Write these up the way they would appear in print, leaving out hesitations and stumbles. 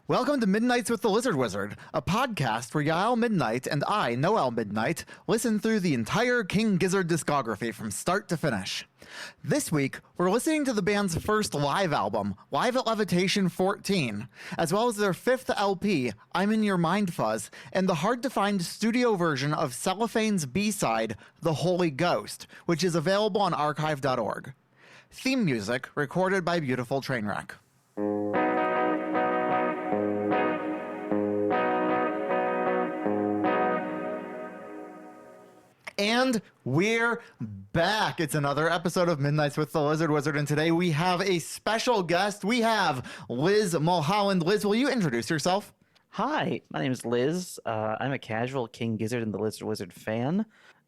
Welcome to Midnights with the Lizard Wizard, a podcast where Yael Midnight and I, Noel Midnight, listen through the entire King Gizzard discography from start to finish. This week, we're listening to the band's first live album, Live at Levitation 14, as well as their fifth LP, I'm in Your Mind Fuzz, and the hard-to-find studio version of Cellophane's B-side, The Holy Ghost, which is available on archive.org. Theme music recorded by Beautiful Trainwreck. And we're back. It's another episode of Midnights with the Lizard Wizard, and today we have a special guest. We have Liz Muholland. Liz, will you introduce yourself? Hi, my name is Liz. I'm a casual King Gizzard and the Lizard Wizard fan.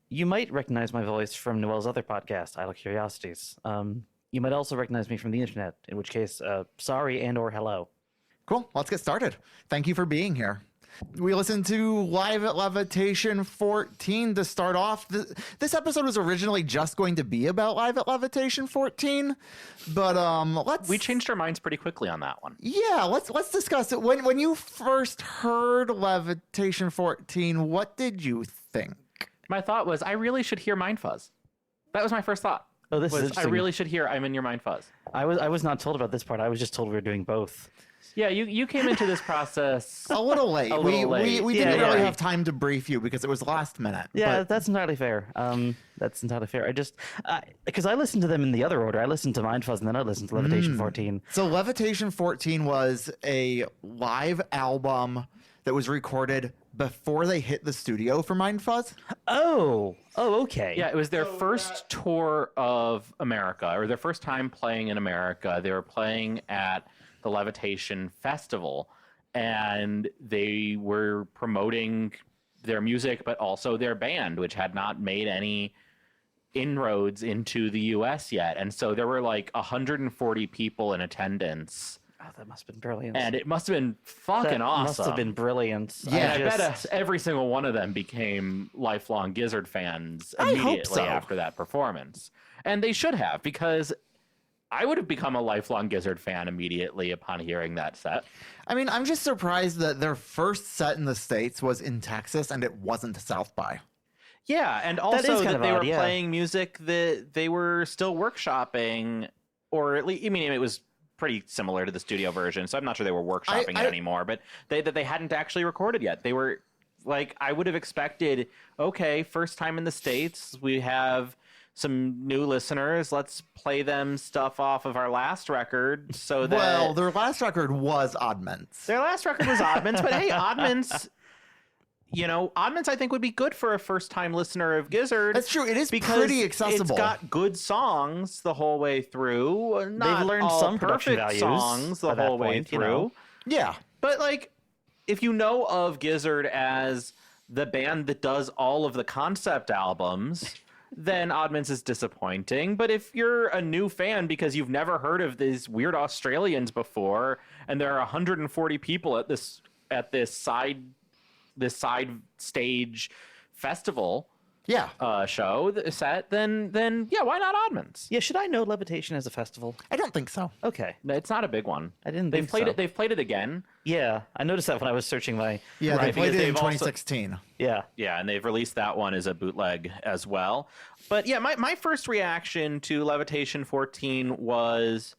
You might recognize my voice from Noel's other podcast, Idle Curiosities. You might also recognize me from the internet, in which case, sorry and or hello. Cool. Let's get started. Thank you for being here. We listened to Live at Levitation 14 to start off. This episode was originally just going to be about Live at Levitation 14, but we changed our minds pretty quickly on that one. Yeah, let's discuss it. When you first heard Levitation 14, what did you think? My thought was I really should hear Mind Fuzz. That was my first thought. Oh, this is I interesting. really should hear I'm in Your Mind Fuzz. I was not told about this part. I was just told we were doing both. Yeah, you came into this process a little late. We didn't really have time to brief you because it was last minute. Yeah, that's entirely fair. That's entirely fair. I just because I listened to them in the other order. I listened to Mind Fuzz and then I listened to Levitation 14. So Levitation 14 was a live album that was recorded before they hit the studio for Mind Fuzz. Oh, okay. Yeah, it was their first tour of America, or their first time playing in America. They were playing at the Levitation Festival, and they were promoting their music, but also their band, which had not made any inroads into the U.S. yet. And so there were like 140 people in attendance. Oh, that must have been brilliant. And it must have been fucking awesome. Must have been brilliant. Yeah, I bet every single one of them became lifelong Gizzard fans immediately after that performance. And they should have, because I would have become a lifelong Gizzard fan immediately upon hearing that set. I mean, I'm just surprised that their first set in the States was in Texas and it wasn't South by. Yeah, and also that they were odd, playing music that they were still workshopping, or at least, I mean, it was pretty similar to the studio version, so I'm not sure they were workshopping it anymore, but that they hadn't actually recorded yet. They were, like, I would have expected, okay, first time in the States, we have some new listeners, let's play them stuff off of our last record so that... Well, their last record was Oddments. Their last record was Oddments, but hey, Oddments, Oddments I think would be good for a first-time listener of Gizzard. That's true. It is pretty accessible. It's got good songs the whole way through. Not They've learned all some production perfect values songs the whole way through. Yeah. But, like, if you know of Gizzard as the band that does all of the concept albums... then Oddments is disappointing. But if you're a new fan because you've never heard of these weird Australians before, and there are 140 people at this side stage festival show set, then yeah, why not Oddments? Yeah, should I know Levitation as a festival? I don't think so. Okay. It's not a big one. I didn't They've think played so. it. They've played it again. Yeah, I noticed that when I was searching my... Yeah, Right, they played because it in they've also- 2016. Yeah. Yeah, and they've released that one as a bootleg as well. But yeah, my first reaction to Levitation 14 was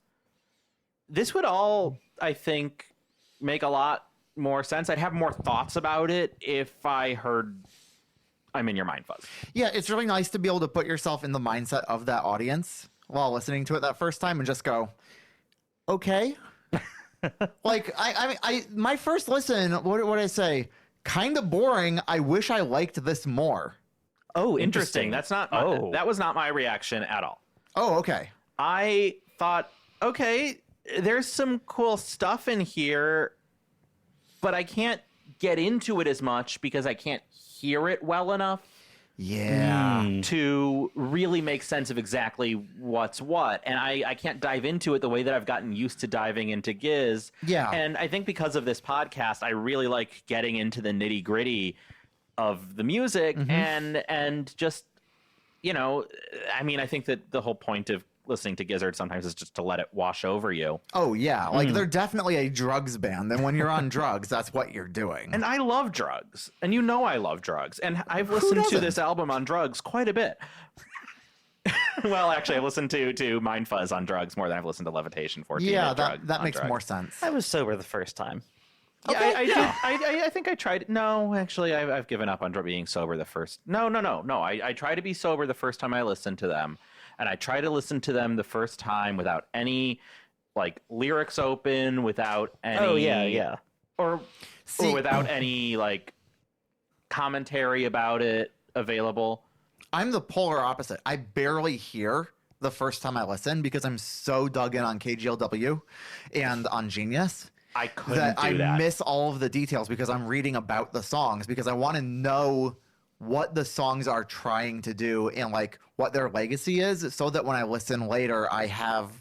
this would all, I think, make a lot more sense. I'd have more thoughts about it if I heard I'm in Your Mind Fuzz. Yeah, it's really nice to be able to put yourself in the mindset of that audience while listening to it that first time and just go, okay. Like, I my first listen, what did I say? Kind of boring. I wish I liked this more. Oh, Interesting. That's not. That was not my reaction at all. Oh, okay. I thought, okay, there's some cool stuff in here, but I can't get into it as much because I can't hear it well enough. Yeah. To really make sense of exactly what's what. And I can't dive into it the way that I've gotten used to diving into Giz. Yeah. And I think because of this podcast, I really like getting into the nitty gritty of the music and just, I mean, I think that the whole point of listening to Gizzard sometimes is just to let it wash over you. Oh yeah, like they're definitely a drugs band, and when you're on drugs, that's what you're doing. And I love drugs, and you know I love drugs, and I've listened to this album on drugs quite a bit. Well, actually, I listened to Mind Fuzz on drugs more than I've listened to Levitation 14. Yeah, that makes more sense. I was sober the first time. Yeah, Okay, I think I tried. No, actually, I've given up on being sober the first. No. I try to be sober the first time I listen to them, and I try to listen to them the first time without any like lyrics open, without any. Oh yeah. Or without any like commentary about it available. I'm the polar opposite. I barely hear the first time I listen because I'm so dug in on KGLW and on Genius. I couldn't do that. I miss all of the details because I'm reading about the songs because I want to know what the songs are trying to do and like what their legacy is, so that when I listen later, I have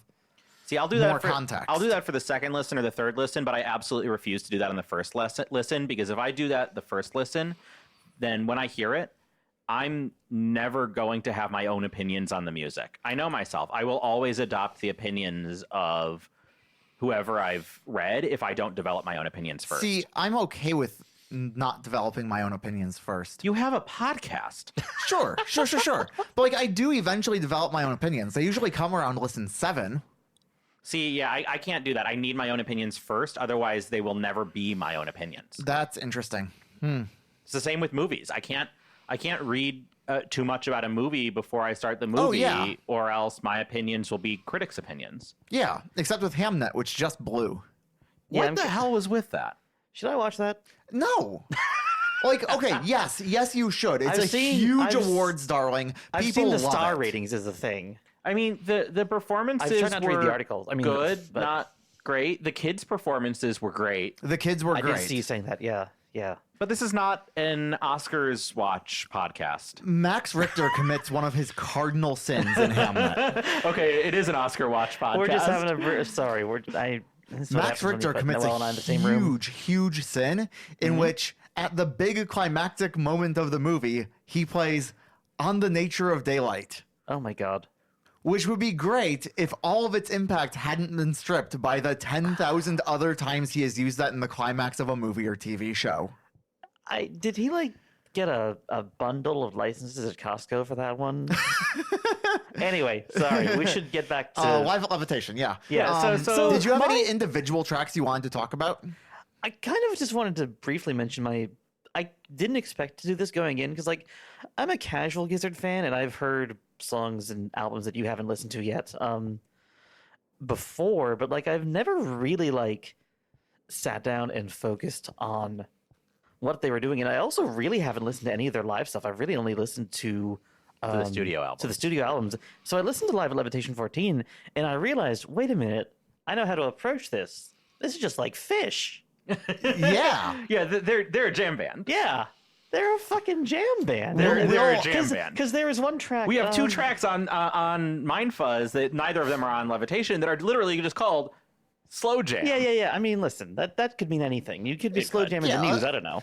I'll do more that for context. I'll do that for the second listen or the third listen, but I absolutely refuse to do that on the first listen because if I do that the first listen, then when I hear it, I'm never going to have my own opinions on the music. I know myself. I will always adopt the opinions of whoever I've read if I don't develop my own opinions first. See, I'm okay with not developing my own opinions first. You have a podcast. Sure. But like, I do eventually develop my own opinions. They usually come around listen 7. See, yeah, I can't do that. I need my own opinions first. Otherwise, they will never be my own opinions. That's interesting. It's the same with movies. I can't read too much about a movie before I start the movie, Oh, yeah. or else my opinions will be critics' opinions. Yeah, except with Hamnet, which just blew. Yeah, What the hell was with that? Should I watch that? No. Like, okay, yes, you should. It's huge awards, darling. I've People seen the love star it. ratings is a thing. I mean, the performances I tried not to read the were articles. I mean, good, but- not great. The kids' performances were great. The kids were I great. did see you saying that. Yeah. But this is not an Oscars watch podcast. Max Richter commits one of his cardinal sins in Hamlet. Okay, it is an Oscar watch podcast. We're just having a sorry. Max Richter commits Noel and I in the same room. huge sin in which, at the big climactic moment of the movie, he plays "On the Nature of Daylight," Oh my god. which would be great if all of its impact hadn't been stripped by the 10,000 other times he has used that in the climax of a movie or TV show. Did he like get a bundle of licenses at Costco for that one? Anyway, sorry. We should get back to Live at Levitation, yeah. Yeah, so did you have any individual tracks you wanted to talk about? I kind of just wanted to briefly mention I didn't expect to do this going in because like I'm a casual Gizzard fan and I've heard songs and albums that you haven't listened to yet before, but like I've never really like sat down and focused on what they were doing, and I also really haven't listened to any of their live stuff. I've really only listened to the studio album. To the studio albums. So I listened to Live at Levitation 14, and I realized, wait a minute, I know how to approach this. This is just like Fish. Yeah. Yeah, they're a jam band. Yeah, they're a fucking jam band. They're a jam band. Because there was one track. We have 2 tracks on Mind Fuzz that neither of them are on Levitation that are literally just called slow jam. Yeah. I mean, listen, that could mean anything. You could be It slow could. jamming the news. I don't know.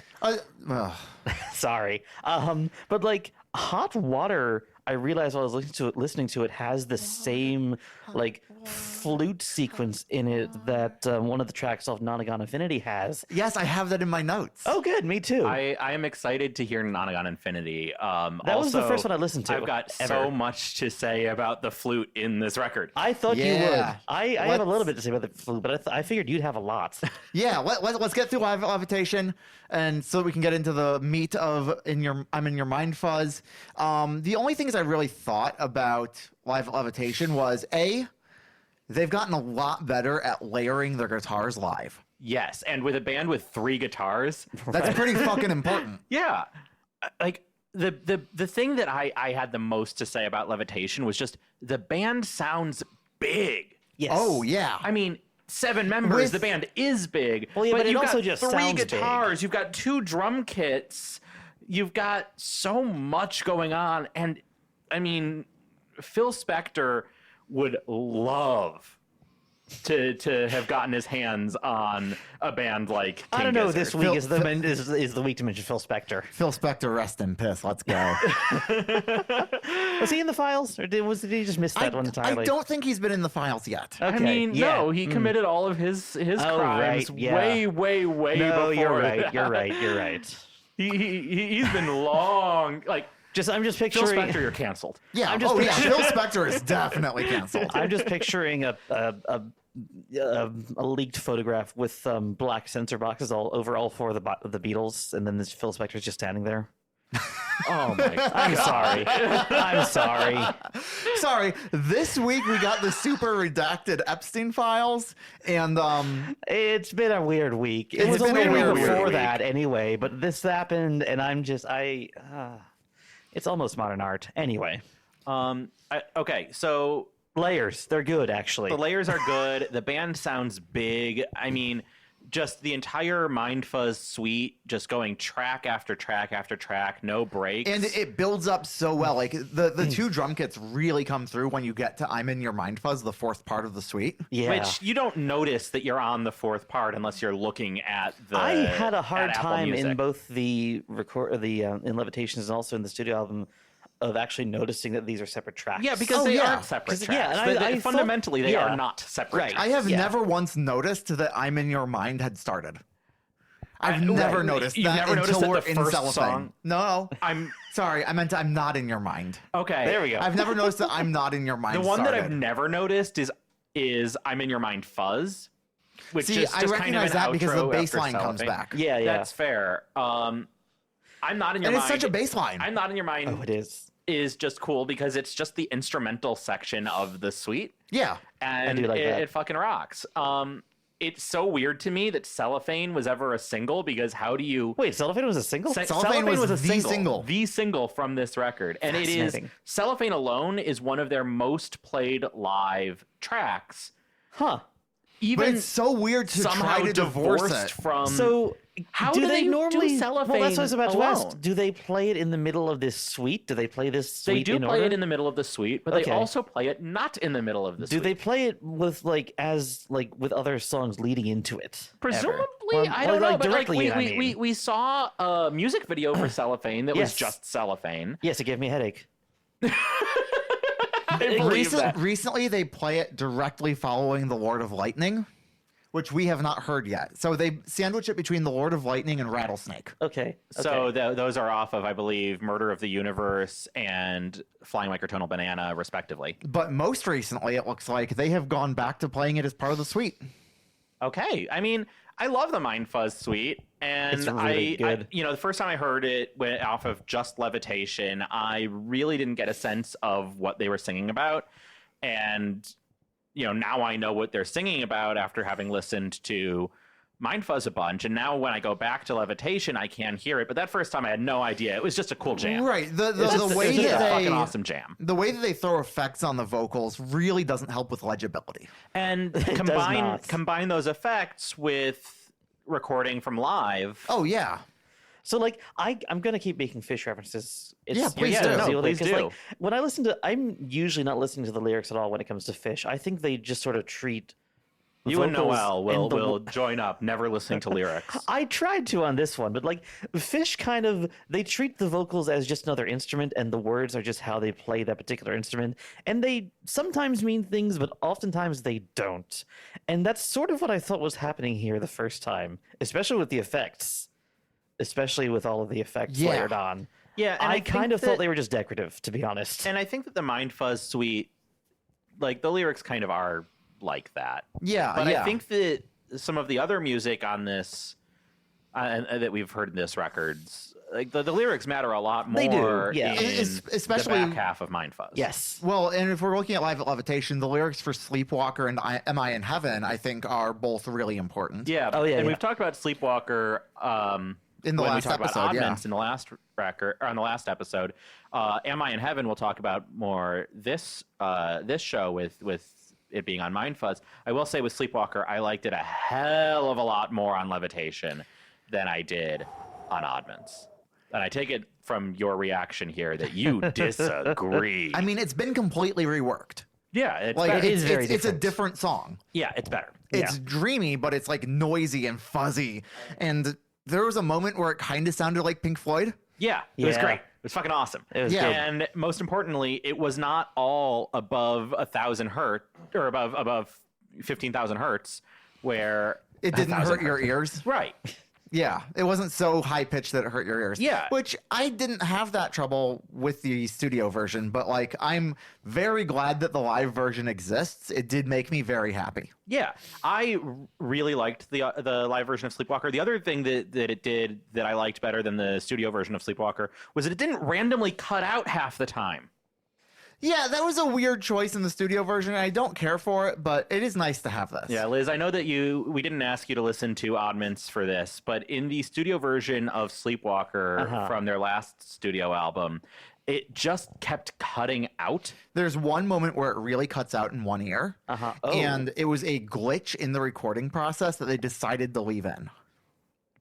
Sorry. But like Hot Water, I realized while I was listening to it has the same like flute sequence in it that one of the tracks off Nonagon Infinity has. Yes, I have that in my notes. Oh, good. Me too. I am excited to hear Nonagon Infinity. That was the first one I listened to. I've got ever. so much to say about the flute in this record. I thought you would. Yeah. I have a little bit to say about the flute, but I figured you'd have a lot. Yeah, let's get through Live at Levitation, and so we can get into the meat of I'm in your Mind Fuzz. The only things I really thought about Live at Levitation was they've gotten a lot better at layering their guitars live. Yes, and with a band with 3 guitars. That's pretty fucking important. Yeah. Like the thing that I had the most to say about Levitation was just the band sounds big. Yes. Oh yeah. I mean, 7 members, the band is big. Well, yeah, but it you've also got just 3 sounds big. guitars, you've got 2 drum kits, you've got so much going on. And I mean, Phil Spector would love to have gotten his hands on a band like King I don't know. Gizzard. This week is the week to mention Phil Spector. Phil Spector, rest in piss. Let's go. Was he in the files, or did he just miss that one entirely? I don't think he's been in the files yet. Okay, I mean, yeah. no, he committed all of his crimes right, yeah. way No, before. you're right. that. You're right. You're right. He's been long. Like I'm just Phil picturing. Spector, you're canceled. Yeah. I'm just Phil Spector is definitely canceled. I'm just picturing a leaked photograph with black sensor boxes all over all four of the Beatles, and then this Phil Spector's just standing there. Oh my god. I'm sorry. I'm sorry. Sorry. This week we got the super redacted Epstein files, and It's been a weird week. It It's was a been a weird week weird before week. that anyway, but this happened, and it's almost modern art. Anyway, Okay, so layers, they're good, actually. the layers are good. The band sounds big. I mean, just the entire Mind Fuzz suite, just going track after track after track, no breaks. and it builds up so well. Like the two drum kits really come through when you get to "I'm in Your Mind Fuzz," the fourth part of the suite. Yeah. Which you don't notice that you're on the fourth part unless you're looking at the. I had a hard at Apple time in Music. both the in Levitations and also in the studio album of actually noticing that these are separate tracks. Yeah, because Oh, they yeah. aren't separate 'Cause, tracks. yeah, and I thought- fundamentally, they yeah. are not separate. Right. tracks. I have Yeah. never once noticed that "I'm in Your Mind" had started. I've Right. never noticed You've that never until noticed that we're the in first cellophane. song- No, I'm sorry. I meant "I'm not in your mind." okay. There we go. I've never noticed that "I'm not in your mind." The one that I've started. never noticed is "I'm in Your Mind" Fuzz, which See, is I just recognize kind of that an because the outro bass after line comes cellophane. back. Yeah, yeah. That's fair. I'm not in your And mind. it's such a bass line. I'm not in your mind. Oh, it is. Is just cool because it's just the instrumental section of the suite, Yeah. and do like that. it fucking rocks. It's so weird to me that Cellophane was ever a single because how do you? Wait, Cellophane was a single? Cellophane was a the single. the single from this record, and it is Fascinating. Cellophane alone is one of their most played live tracks. Huh. But Even it's so weird to somehow try to divorce divorced it. from. So how do do they do normally Cellophane Well, that's what I was about to alone? ask. Do they play it in the middle of this suite? Do they play this suite They do in play order? it in the middle of the suite, but Okay. they also play it not in the middle of the Do suite. they play it with with other songs leading into it? ever? Presumably, Well, I don't know, like but directly, we, I we, mean. we saw a music video for Cellophane that was Yes. just Cellophane. Yes, it gave me a headache. I believe that. Recently, they play it directly following "The Lord of Lightning," which we have not heard yet. So they sandwich it between "The Lord of Lightning" and "Rattlesnake." Okay. So those are off of, I believe, Murder of the Universe and Flying Microtonal Banana, respectively. But most recently, it looks like they have gone back to playing it as part of the suite. Okay. I mean, I love the Mind Fuzz suite, and It's really good. the first time I heard it went off of just Levitation, I really didn't get a sense of what they were singing about, and now I know what they're singing about after having listened to Mind Fuzz a bunch, and now when I go back to Levitation, I can hear it. But that first time, I had no idea. It was just a cool jam. Right. It's just, way it's just that a fucking they awesome jam. the way that they throw effects on the vocals really doesn't help with legibility. And does not. combine those effects with recording from live. Oh yeah. So I'm gonna keep making Fish references. Yeah, please to do. deal with it, Please 'cause, do. when I listen to, I'm usually not listening to the lyrics at all when it comes to Fish. I think they just sort of treat You and vocals Noel and the will join up, never listening to lyrics. I tried to on this one, but Fish they treat the vocals as just another instrument, and the words are just how they play that particular instrument. And they sometimes mean things, but oftentimes they don't. And that's sort of what I thought was happening here the first time, especially with the effects, especially with all of the effects Yeah. layered on. Yeah, and I think kind of that- thought they were just decorative, to be honest. And I think that the Mind Fuzz suite, the lyrics kind of are like that. Yeah. But yeah. I think that some of the other music on this, that we've heard in this records, the lyrics matter a lot more They do, yeah. in Especially- the back half of Mind Fuzz. Yes. Well, and if we're looking at Live at Levitation, the lyrics for Sleepwalker and Am I in Heaven, I think, are both really important. Yeah. Oh, yeah, And yeah. we've talked about Sleepwalker In the when last we talked episode, about yeah. Oddments in the last record, or on the last episode. Am I in Heaven? We'll talk about more this show with it being on Mind Fuzz. I will say with Sleepwalker, I liked it a hell of a lot more on Levitation than I did on Oddments. And I take it from your reaction here that you disagree. I mean, it's been completely reworked. Yeah, it's Like better. is very it's a different. different song. Yeah, it's better. It's dreamy, but it's like noisy and fuzzy. And there was a moment where it kind of sounded like Pink Floyd. Yeah, it was Yeah. great. It was fucking awesome. It was Yeah. good. And most importantly, it was not all above 1,000 hertz or above 15,000 hertz, where It didn't 1,000 hurt your hertz. ears. Right. Yeah, it wasn't so high pitched that it hurt your ears. Yeah. Which I didn't have that trouble with the studio version, but like I'm very glad that the live version exists. It did make me very happy. Yeah, I really liked the live version of Sleepwalker. The other thing that it did that I liked better than the studio version of Sleepwalker was that it didn't randomly cut out half the time. Yeah, that was a weird choice in the studio version. I don't care for it, but it is nice to have this. Yeah, Liz, I know that we didn't ask you to listen to Oddments for this, but in the studio version of Sleepwalker from their last studio album, it just kept cutting out. There's one moment where it really cuts out in one ear, Oh. and it was a glitch in the recording process that they decided to leave in.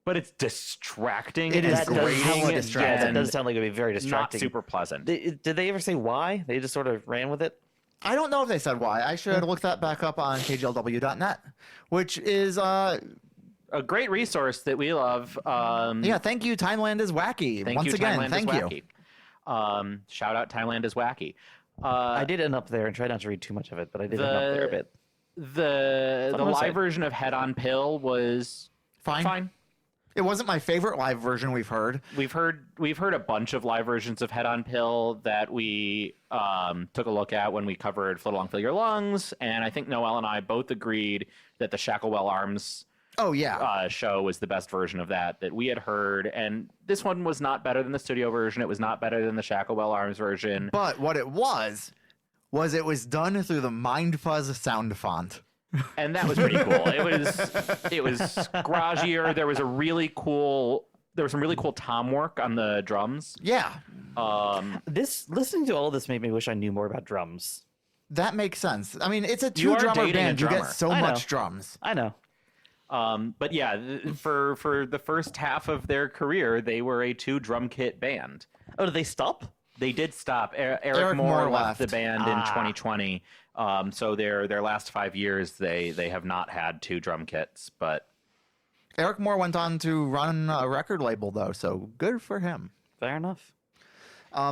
But it's distracting. It is and grating grating and distracting. That does sound like it would be very not distracting. super pleasant. Did they ever say why? They just sort of ran with it? I don't know if they said why. I should look that back up on kglw.net, which is A great resource that we love. yeah. Thank you. Timeland is wacky. Thank Once you, again, Timeland thank is you. wacky. Shout out, Timeland is wacky. I did end up there and try not to read too much of it, but I did end up there a bit. The Fun live website. version of Head on Pill was fine. It wasn't my favorite live version we've heard. We've heard a bunch of live versions of Head on Pill that we took a look at when we covered Float Along Fill Your Lungs, and I think Noel and I both agreed that the Shacklewell Arms Oh yeah. show was the best version of that we had heard, and this one was not better than the studio version. It was not better than the Shacklewell Arms version. But what it was it was done through the Mind Fuzz sound font. And that was pretty cool. It was garagier. There was some really cool tom work on the drums. Yeah, Listening to all this made me wish I knew more about drums. that makes sense. I mean, it's a You are two-drummer dating a band. You get drummer. so I much know. drums. I know. But yeah, for the first half of their career, they were a 2-drum kit band. Oh, did they stop? They did stop. Eric Eric Moore Moore left the left. band in 2020. So their last 5 years, they have not had 2 drum kits. But Eric Moore went on to run a record label, though, so good for him. Fair enough.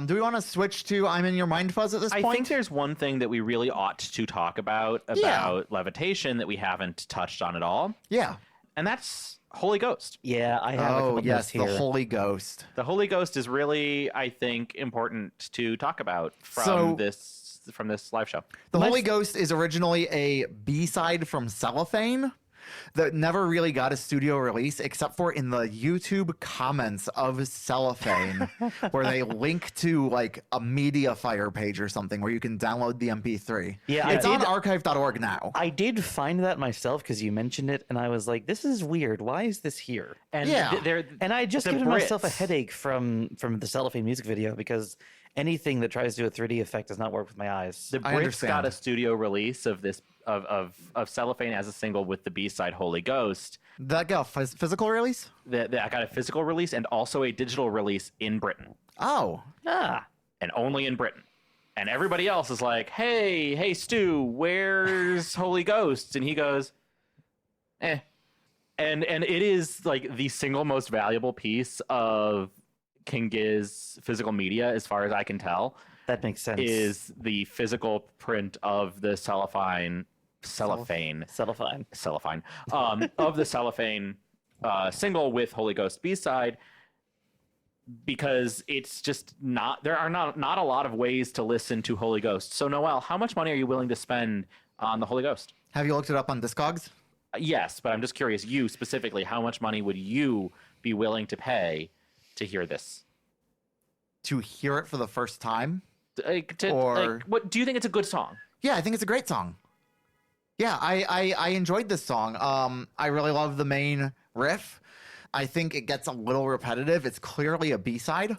Do we want to switch to I'm in Your Mind Fuzz at this I point? think there's one thing that we really ought to talk about Levitation that we haven't touched on at all, Yeah. and that's Holy Ghost. Yeah, I have a Oh, couple yes, notes the here. Holy Ghost. The Holy Ghost is really, I think, important to talk about So- from this live show. The My Holy f- Ghost is originally a B-side from Cellophane that never really got a studio release except for in the YouTube comments of Cellophane where they link to like a Mediafire page or something where you can download the MP3. Yeah, I it's on did- archive.org now. I did find that myself because you mentioned it, and I was like, "This is weird. Why is this here?" And Yeah. And I just The given myself a Brits. headache from the cellophane music video because anything that tries to do a 3D effect does not work with my eyes. The I Brits understand. got a studio release of this of Cellophane as a single with the B-side Holy Ghost. That got a physical release? That got a physical release and also a digital release in Britain, Oh. and only in Britain. And everybody else is like, "Hey, Stu, where's Holy Ghost?" And he goes, "Eh." And it is like the single most valuable piece of King Giz physical media, as far as I can tell, That makes sense. is the physical print of the cellophane cellophane? of the cellophane single with Holy Ghost B-side, because it's just there are not a lot of ways to listen to Holy Ghost. So Noel, how much money are you willing to spend on the Holy Ghost? Have you looked it up on Discogs? Yes, but I'm just curious, you specifically, how much money would you be willing to pay to hear this? To hear it for the first time? Or what do you think? It's a good song? Yeah, I think it's a great song. Yeah, I enjoyed this song. I really love the main riff. I think it gets a little repetitive. It's clearly a B-side.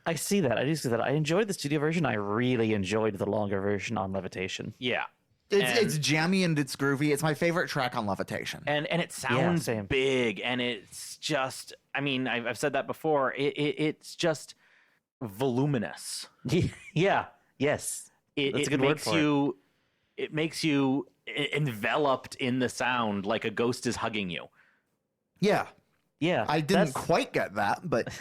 I see that. I do see that. I enjoyed the studio version. I really enjoyed the longer version on Levitation. Yeah. It's jammy and it's groovy. It's my favorite track on Levitation. And it sounds same. big, and it's just, I mean, I've said that before. It's just voluminous. Yeah. Yes. It That's a good word makes for it. you it makes you enveloped in the sound like a ghost is hugging you. Yeah. Yeah. I didn't quite get that, but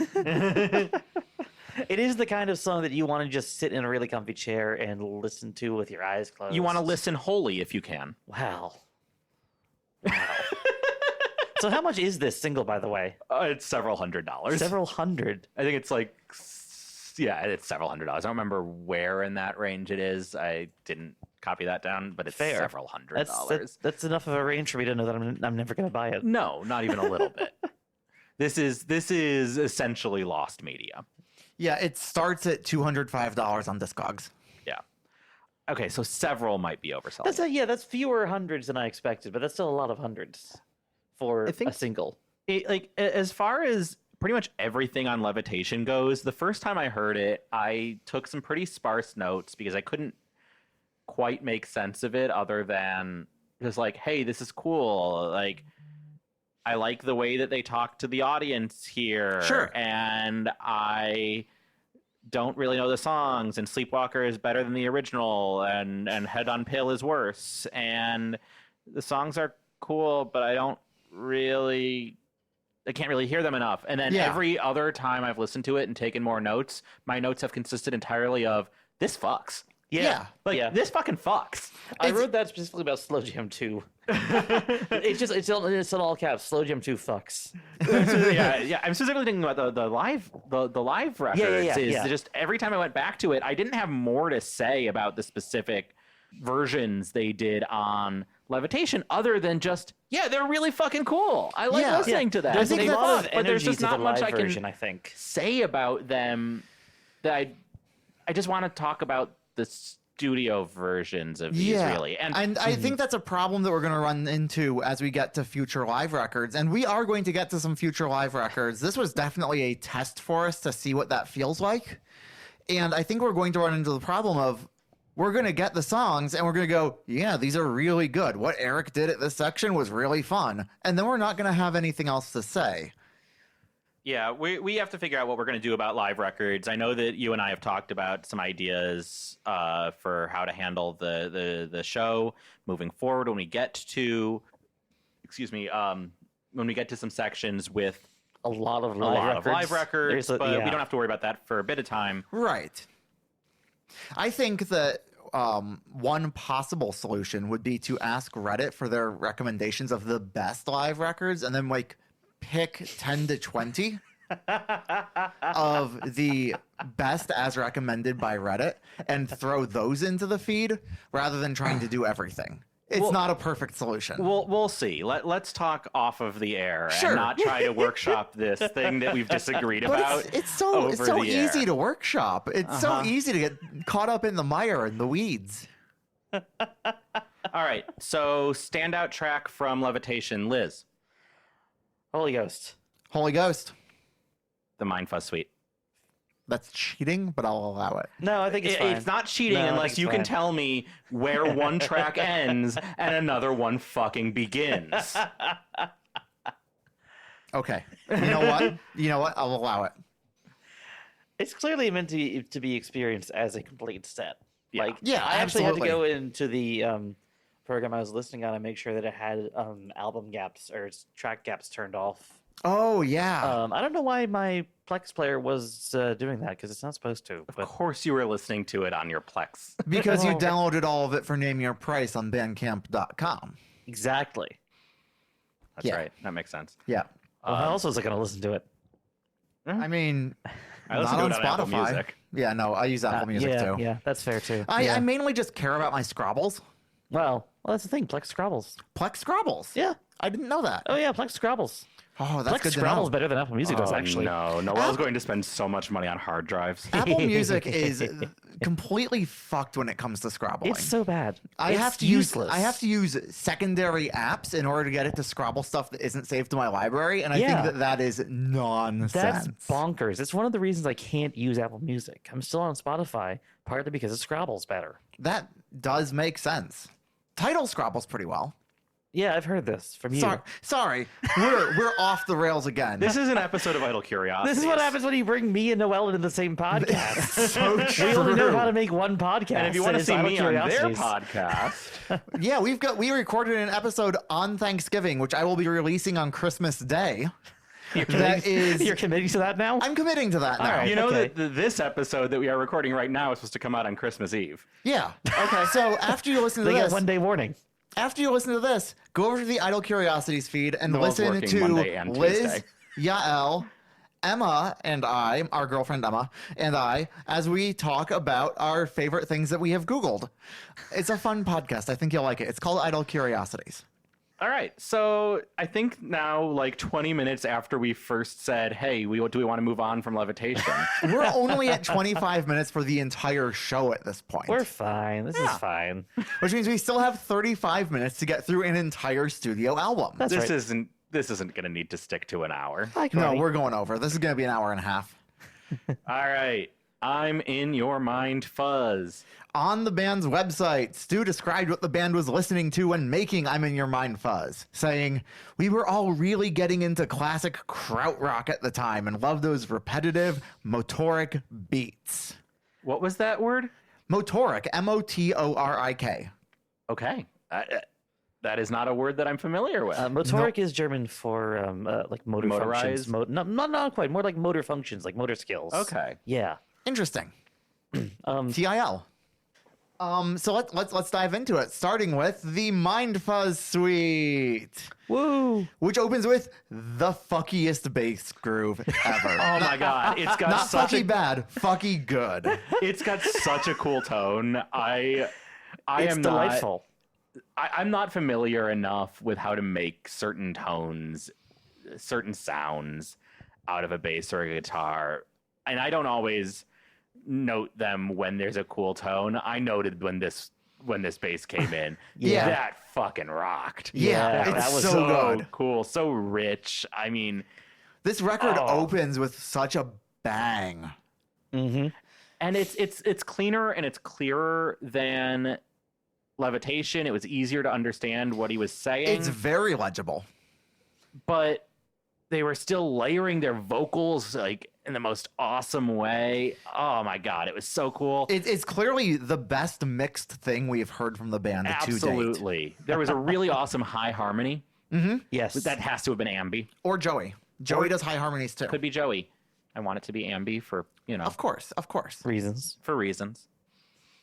It is the kind of song that you want to just sit in a really comfy chair and listen to with your eyes closed. You want to listen wholly if you can. Wow. So how much is this single, by the way? It's several $100s. Several hundred. I think it's like, yeah, it's several $100s. I don't remember where in that range it is. I didn't copy that down, but it's Fair. several $100s. That's enough of a range for me to know that I'm never going to buy it. No, not even a little bit. This is essentially lost media. yeah, it starts at $205 on Discogs. Yeah. Okay, so several might be overselling. That's fewer hundreds than I expected, but that's still a lot of hundreds for a single. Like as far as pretty much everything on Levitation goes, the first time I heard it, I took some pretty sparse notes because I couldn't quite make sense of it other than just like, hey, this is cool. Like, I like the way that they talk to the audience here. Sure. And I don't really know the songs, and Sleepwalker is better than the original, and Head on Pale is worse. And the songs are cool, but I can't really hear them enough. And then every other time I've listened to it and taken more notes, my notes have consisted entirely of, this fucks. Yeah. This fucking fucks. I wrote that specifically about Slow Jam 2. it's in all caps. Slow Jam 2 fucks. yeah. I'm specifically thinking about the live records. Yeah. Just every time I went back to it, I didn't have more to say about the specific versions they did on Levitation, other than just they're really fucking cool. I like listening to that. There's a lot of but there's just not much I version, can I think. say about them. That I just want to talk about the studio versions of these, really. And I think that's a problem that we're going to run into as we get to future live records. And we are going to get to some future live records. This was definitely a test for us to see what that feels like. And I think we're going to run into the problem of, we're going to get the songs and we're going to go, yeah, these are really good. What Eric did at this section was really fun. And then we're not going to have anything else to say. Yeah, we have to figure out what we're going to do about live records. I know that you and I have talked about some ideas for how to handle the show moving forward when we get to, when we get to some sections with a lot of live records, but we don't have to worry about that for a bit of time. Right. I think that one possible solution would be to ask Reddit for their recommendations of the best live records, and then pick 10 to 20 of the best as recommended by Reddit and throw those into the feed rather than trying to do everything. It's not a perfect solution. We'll see. Let's talk off of the air Sure. and not try to workop this thing that we've disagreed about. It's so easy to workshop. It's so easy to get caught up in the mire and the weeds. All right. So standout track from Levitation, Liz. Holy Ghost. Holy Ghost. The Mind Fuzz Suite. That's cheating, but I'll allow it. No, I think it's fine. It's not cheating unless you can tell me where one track ends and another one fucking begins. Okay. You know what? I'll allow it. It's clearly meant to be experienced as a complete set. Yeah. I actually had to absolutely. go into the program I was listening on and make sure that it had album gaps or track gaps turned off. Oh, yeah. I don't know why my Plex player was doing that, because it's not supposed to. Of course you were listening to it on your Plex. Because you downloaded all of it for Name Your Price on Bandcamp.com. Exactly. That's right. That makes sense. Yeah. Well, how else was I going to listen to it? I mean, I listen not to on it on Apple Spotify. Music. Yeah, no, I use Apple Music too. Yeah, that's fair too. I mainly just care about my Scrabbles. Well, that's the thing. Plex Scrabbles. Plex Scrabbles. Yeah. I didn't know that. Oh yeah, Plex Scrabbles. Oh, that's Plex good to Scrabbles know. better than Apple Music does, actually. No, Noel's going to spend so much money on hard drives. Apple Music is completely fucked when it comes to Scrabbling. It's so bad. I It's have to useless. I have to use secondary apps in order to get it to Scrabble stuff that isn't saved to my library, and I think that is nonsense. That's bonkers. It's one of the reasons I can't use Apple Music. I'm still on Spotify, partly because of Scrabble's better. That does make sense. Tidal Scrabbles pretty well. Yeah, I've heard this from you. Sorry. We're off the rails again. This is an episode of Idle Curiosity. This is what happens when you bring me and Noel into the same podcast. So true. We only know how to make one podcast. And if you want to it's see Idle me on their Curiosities. podcast, Yeah, we recorded an episode on Thanksgiving, which I will be releasing on Christmas Day. You're committing to that now? I'm committing to that now. All right. you know Okay. that this episode that we are recording right now is supposed to come out on Christmas Eve. Yeah. Okay. So after you listen to They this, got 1 day warning. after you listen to this, go over to the Idle Curiosities feed and Noel's listen working to Monday and Liz, Tuesday. Yael, Emma, and I, our girlfriend Emma, and I, as we talk about our favorite things that we have Googled. It's a fun podcast. I think you'll like it. It's called Idle Curiosities. All right, so I think now, like 20 minutes after we first said, "Hey, do we want to move on from Levitation?" We're only at 25 minutes for the entire show at this point. We're fine. This is fine. Which means we still have 35 minutes to get through an entire studio album. That's right. This isn't going to need to stick to an hour. Hi, No, Connie. we're going over. This is going to be an hour and a half. All right, I'm in your mind, Fuzz. On the band's website, Stu described what the band was listening to when making I'm in Your Mind Fuzz, saying, "We were all really getting into classic krautrock at the time and loved those repetitive, motoric beats." What was that word? Motoric, M-O-T-O-R-I-K. Okay, that is not a word that I'm familiar with. Motoric is German for like motor Motorized? functions. Not quite. More like motor functions, like motor skills. Okay. Yeah. Interesting. TIL. So let's dive into it, starting with the Mind Fuzz Suite, Woo! which opens with the fuckiest bass groove ever. Oh my god, it's got Not such fucky a bad, fucky good. it's got such a cool tone. I It's am delightful. I'm not familiar enough with how to make certain tones, certain sounds out of a bass or a guitar, and I don't always note them when there's a cool tone. I noted when this bass came in. Yeah. That fucking rocked. Yeah, that it's was so good. cool, so rich. I mean, This record Oh. opens with such a bang. Mm-hmm. and it's cleaner and it's clearer than Levitation. It was easier to understand what he was saying. It's very legible. But they were still layering their vocals like in the most awesome way. Oh my god, it was so cool. It's clearly the best mixed thing we've heard from the band to date. Absolutely. There was a really awesome high harmony. Yes. That has to have been Ambi. Or Joey. Joey does high harmonies too. Could be Joey. I want it to be Ambi for, Of course. reasons. for reasons.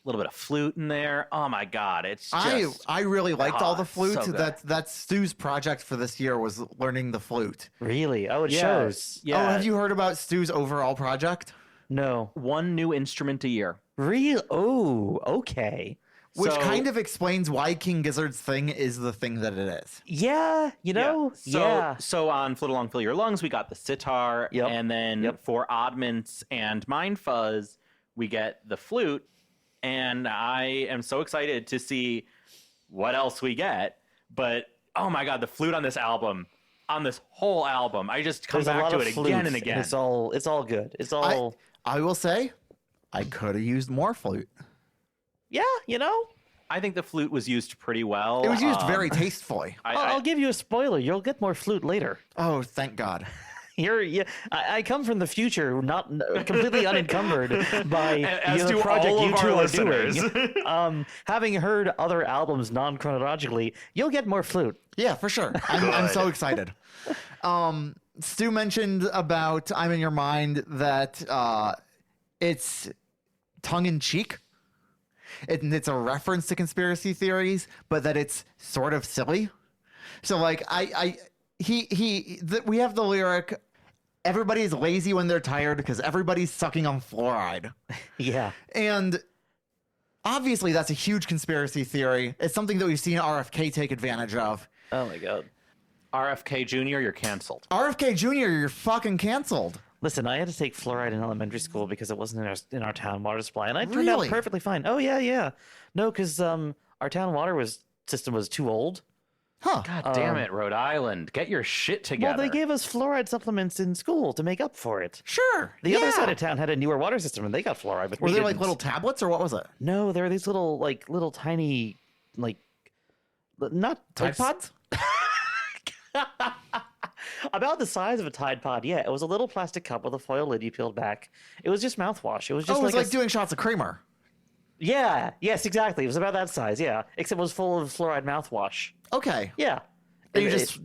A little bit of flute in there. Oh my god, it's just I really liked all the flute. so good. That's Stu's project for this year was learning the flute. Really? Oh, it Yes. shows. Yeah. Oh, have you heard about Stu's overall project? No. one new instrument a year. Real? Oh, okay. Which So- kind of explains why King Gizzard's thing is the thing that it is. Yeah, So on Float Along Fill Your Lungs, we got the sitar, Yep. and then Yep. for Oddments and Mind Fuzz, we get the flute. And I am so excited to see what else we get. But oh my god, the flute on this album, on this whole album, I just come There's a back lot to of it flutes, again and again. It's all good. It's all I will say, I could have used more flute. yeah. I think the flute was used pretty well. It was used very tastefully. I'll give you a spoiler. You'll get more flute later. Oh, thank God. I come from the future, not completely unencumbered by As the do project all you of two our are listeners. doing. Having heard other albums non-chronologically, you'll get more flute. Yeah, for sure. I'm so excited. Stu mentioned about I'm in Your Mind that it's tongue-in-cheek. It's a reference to conspiracy theories, but that it's sort of silly. So like we have the lyric, everybody's lazy when they're tired because everybody's sucking on fluoride. Yeah. And obviously that's a huge conspiracy theory. It's something that we've seen RFK take advantage of. Oh my god. RFK Jr., you're canceled. RFK Jr., you're fucking canceled. Listen, I had to take fluoride in elementary school because it wasn't in our town water supply, and I turned Really? out perfectly fine. Oh yeah. No, because our town water system was too old. Huh. God damn it, Rhode Island. Get your shit together. Well, they gave us fluoride supplements in school to make up for it. Sure. The other yeah. side of town had a newer water system, and they got fluoride. But Were we they like didn't. little tablets or what was it? No, there were these little tiny, not Tide types- Pods? About the size of a Tide Pod, yeah. It was a little plastic cup with a foil lid you peeled back. It was just mouthwash. It was just Oh, it was like like doing shots of creamer. Yeah, yes, exactly. It was about that size, yeah. Except it was full of fluoride mouthwash. Okay. Yeah. You just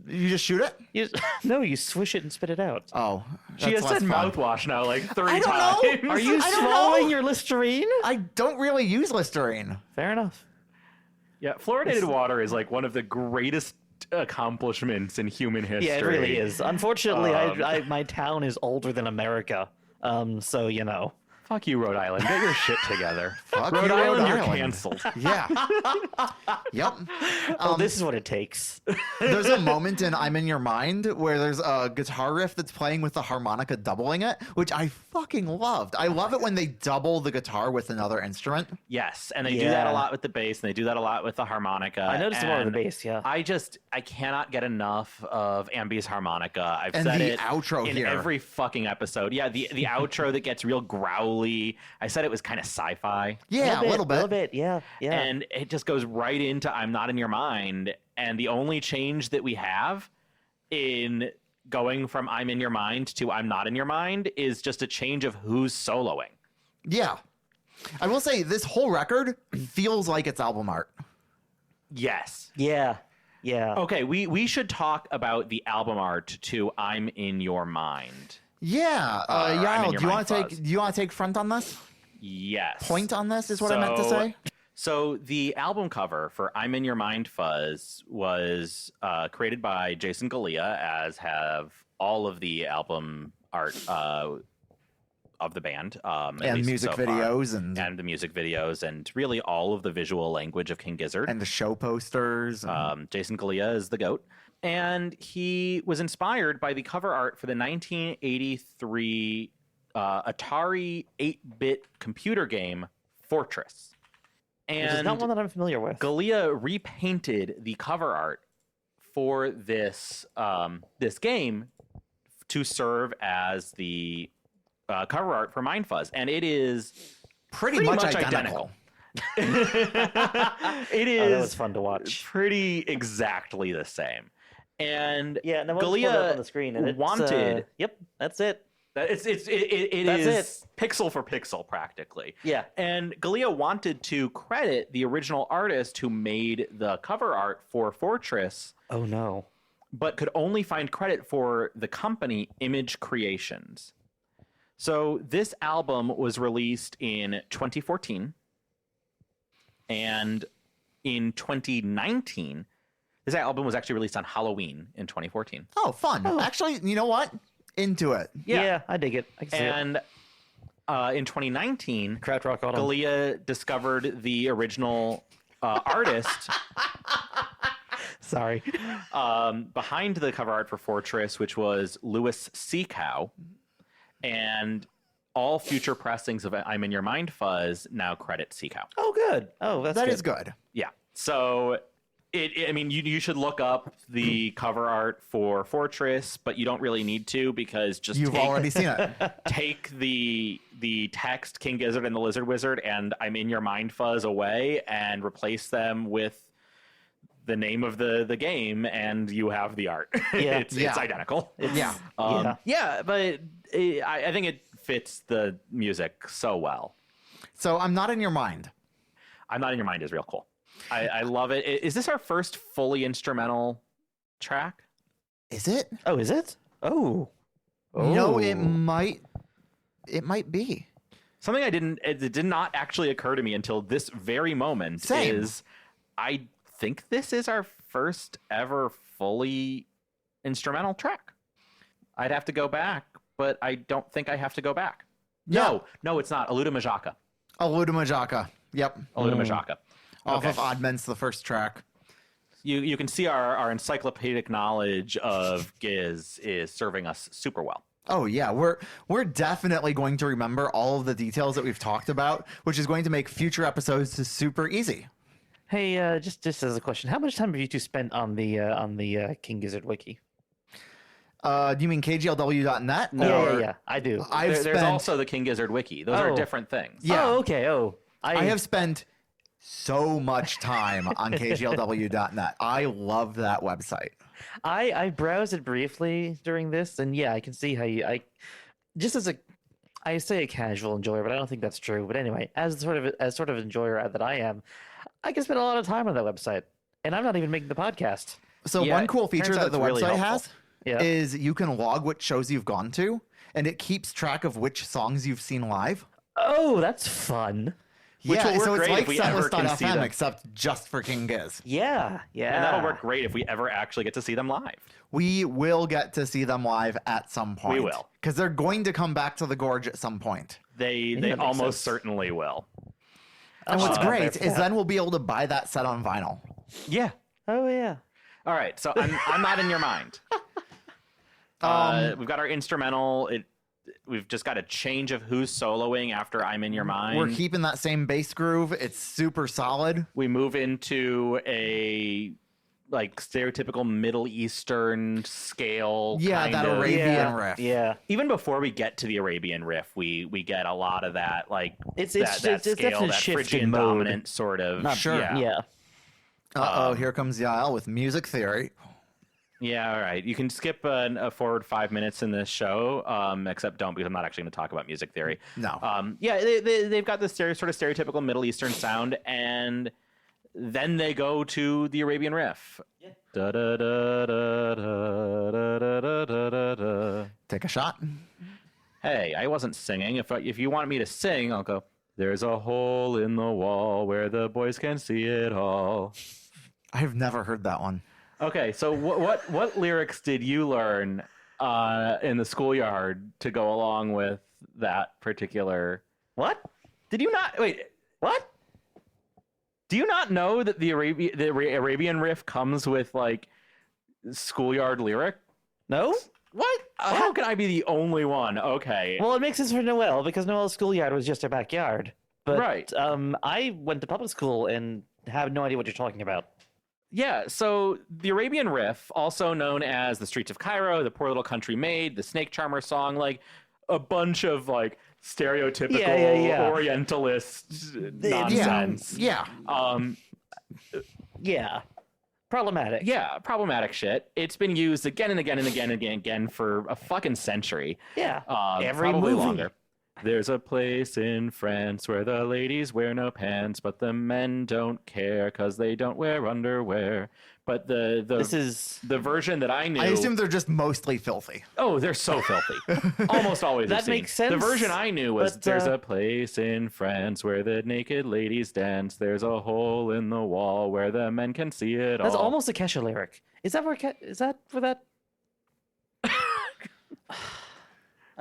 shoot it? No, you swish it and spit it out. Oh, She has said mouthwash now like 3 I don't times. know. Are you I don't swallowing know. your Listerine? I don't really use Listerine. Fair enough. Yeah, fluoridated water is like one of the greatest accomplishments in human history. Yeah, it really is. Unfortunately, my town is older than America. So, you know. Fuck you, Rhode Island. Get your shit together. Fuck Rhode you, Island, Rhode you're Island. canceled. Yeah. Yep. This is what it takes. There's a moment in I'm in Your Mind where there's a guitar riff that's playing with the harmonica doubling it, which I fucking loved. I love it when they double the guitar with another instrument. Yes, and they do that a Yeah. lot with the bass, and they do that a lot with the harmonica. I noticed more of the and bass, yeah. I cannot get enough of Ambi's harmonica. I've And said the it outro in here. every fucking episode. Yeah, the outro that gets real growly. I said it was kind of sci-fi. Yeah, a little bit. yeah. And it just goes right into I'm Not in Your Mind. And the only change that we have in going from I'm in Your Mind to I'm Not in Your Mind is just a change of who's soloing. Yeah. I will say this whole record feels like it's album art. Yes. Yeah. Okay, we should talk about the album art to I'm in Your Mind. Yeah. I'm in Yael, Your do you Mind, want to Fuzz. take front on this? Yes. Point on this is what I meant to say. So the album cover for I'm in Your Mind, Fuzz was created by Jason Galea, as have all of the album art of the band. At And least music so far. videos and the music videos and really all of the visual language of King Gizzard. the show posters. Jason Galea is the GOAT. And he was inspired by the cover art for the 1983 Atari 8-bit computer game Fortress. Which is And not one that I'm familiar with. Galea repainted the cover art for this this game to serve as the cover art for Mind Fuzz, and it is pretty much identical. It is that was fun to watch. pretty exactly the same. And Yeah, no, pulled it up Galea on the screen, and it's, wanted yep, that's it. it That's is pixel for pixel practically. Yeah. And Galea wanted to credit the original artist who made the cover art for Fortress, Oh no. but could only find credit for the company Image Creations. So this album was released in 2014, and in 2019, this album was actually released on Halloween in 2014. Oh, fun. Actually, you know what? Into it. Yeah, I dig it. I can see it. And in 2019, Krautrock Autumn. Galea discovered the original artist Sorry. behind the cover art for Fortress, which was Louis Seacow. And all future pressings of I'm in Your Mind, Fuzz now credit Seacow. Oh, good. Oh, that's That good. is good. Yeah. So I mean, you should look up the cover art for Fortress, but you don't really need to, because just You've already seen it. take the text King Gizzard and the Lizard Wizard and I'm in Your Mind, Fuzz away and replace them with the name of the game, and you have the art. Yeah. It's Yeah. identical. Yeah. Yeah, but I think it fits the music so well. So I'm Not in Your Mind. I'm Not in Your Mind is real cool. I love it. Is this our first fully instrumental track? Is it? Oh, is it? Oh. No, it might be. Something it did not actually occur to me until this very moment Same. is I think this is our first ever fully instrumental track. I'd have to go back, but I don't think I have to go back. No, it's not. Aluda Majaka. Aluda Majaka. Yep. Aluda Majaka. Off Okay. of Oddments, the first track. You can see our encyclopedic knowledge of Giz is serving us super well. Oh yeah, we're definitely going to remember all of the details that we've talked about, which is going to make future episodes super easy. Hey, just as a question, how much time have you two spent on the King Gizzard wiki? Do you mean KGLW.net? Yeah, I do. I've There's spent, also the King Gizzard wiki. Those are Oh. different things. Yeah. Oh, okay. Oh, I have spent so much time on kglw.net. I love that website. I browsed it briefly during this, and yeah, I can see how I just as a I say a casual enjoyer, but I don't think that's true. But anyway, as sort of enjoyer that I am, I can spend a lot of time on that website, and I'm not even making the podcast. So Yeah, one cool feature turns out that the it's really website helpful. has is you can log what shows you've gone to, and it keeps track of which songs you've seen live. Oh, that's fun. Which will work so it's great like if we ever can see setlist.fm them. except just for King Giz. Yeah, yeah. And that'll work great if we ever actually get to see them live. We will get to see them live at some point. We will. Because they're going to come back to the Gorge at some point. They that makes almost sense. certainly will. And what's Oh, great there- is then we'll be able to buy that set on vinyl. Yeah. Oh yeah. All right. So I'm not in your mind. We've got our instrumental. We've just got a change of who's soloing after I'm in your mind. We're keeping that same bass groove. It's super solid. We move into a like stereotypical Middle Eastern scale. Yeah, kind that of. Arabian riff. Yeah. Even before we get to the Arabian riff, we get a lot of that, like It's that definitely scale, that shifting Phrygian mode. dominant sort of. Sure. Yeah. Uh-oh, here comes Yael with Music Theory. Yeah, all right. You can skip a forward 5 minutes in this show, except don't, because I'm not actually going to talk about music theory. No. Yeah, they've got this sort of stereotypical Middle Eastern sound, and then they go to the Arabian riff. Yeah. Da, da, da, da, da, da, da, da, da, da. Take a shot. Hey, I wasn't singing. If you want me to sing, I'll go, there's a hole in the wall where the boys can see it all. I've never heard that one. Okay, so what lyrics did you learn in the schoolyard to go along with that particular? What? Did you not wait? What? Do you not know that the Arabian riff comes with like schoolyard lyric? No? What? How can I be the only one? Okay. Well, it makes sense for Noelle because Noelle's schoolyard was just her backyard. But Right. I went to public school and have no idea what you're talking about. Yeah, so the Arabian riff, also known as the Streets of Cairo, the Poor Little Country Maid, the Snake Charmer song, like a bunch of like stereotypical Yeah. Orientalist nonsense. Yeah. Yeah. Problematic. Yeah, problematic shit. It's been used again and again and again and again for a fucking century. Yeah. Every Probably movie. longer. There's a place in France where the ladies wear no pants, but the men don't care because they don't wear underwear. But the version that I knew. I assume they're just mostly filthy. Oh, they're so filthy. Almost always. That obscene. makes sense, The version I knew was but, there's a place in France where the naked ladies dance. There's a hole in the wall where the men can see it That's all. almost a Kesha lyric. Is that for that?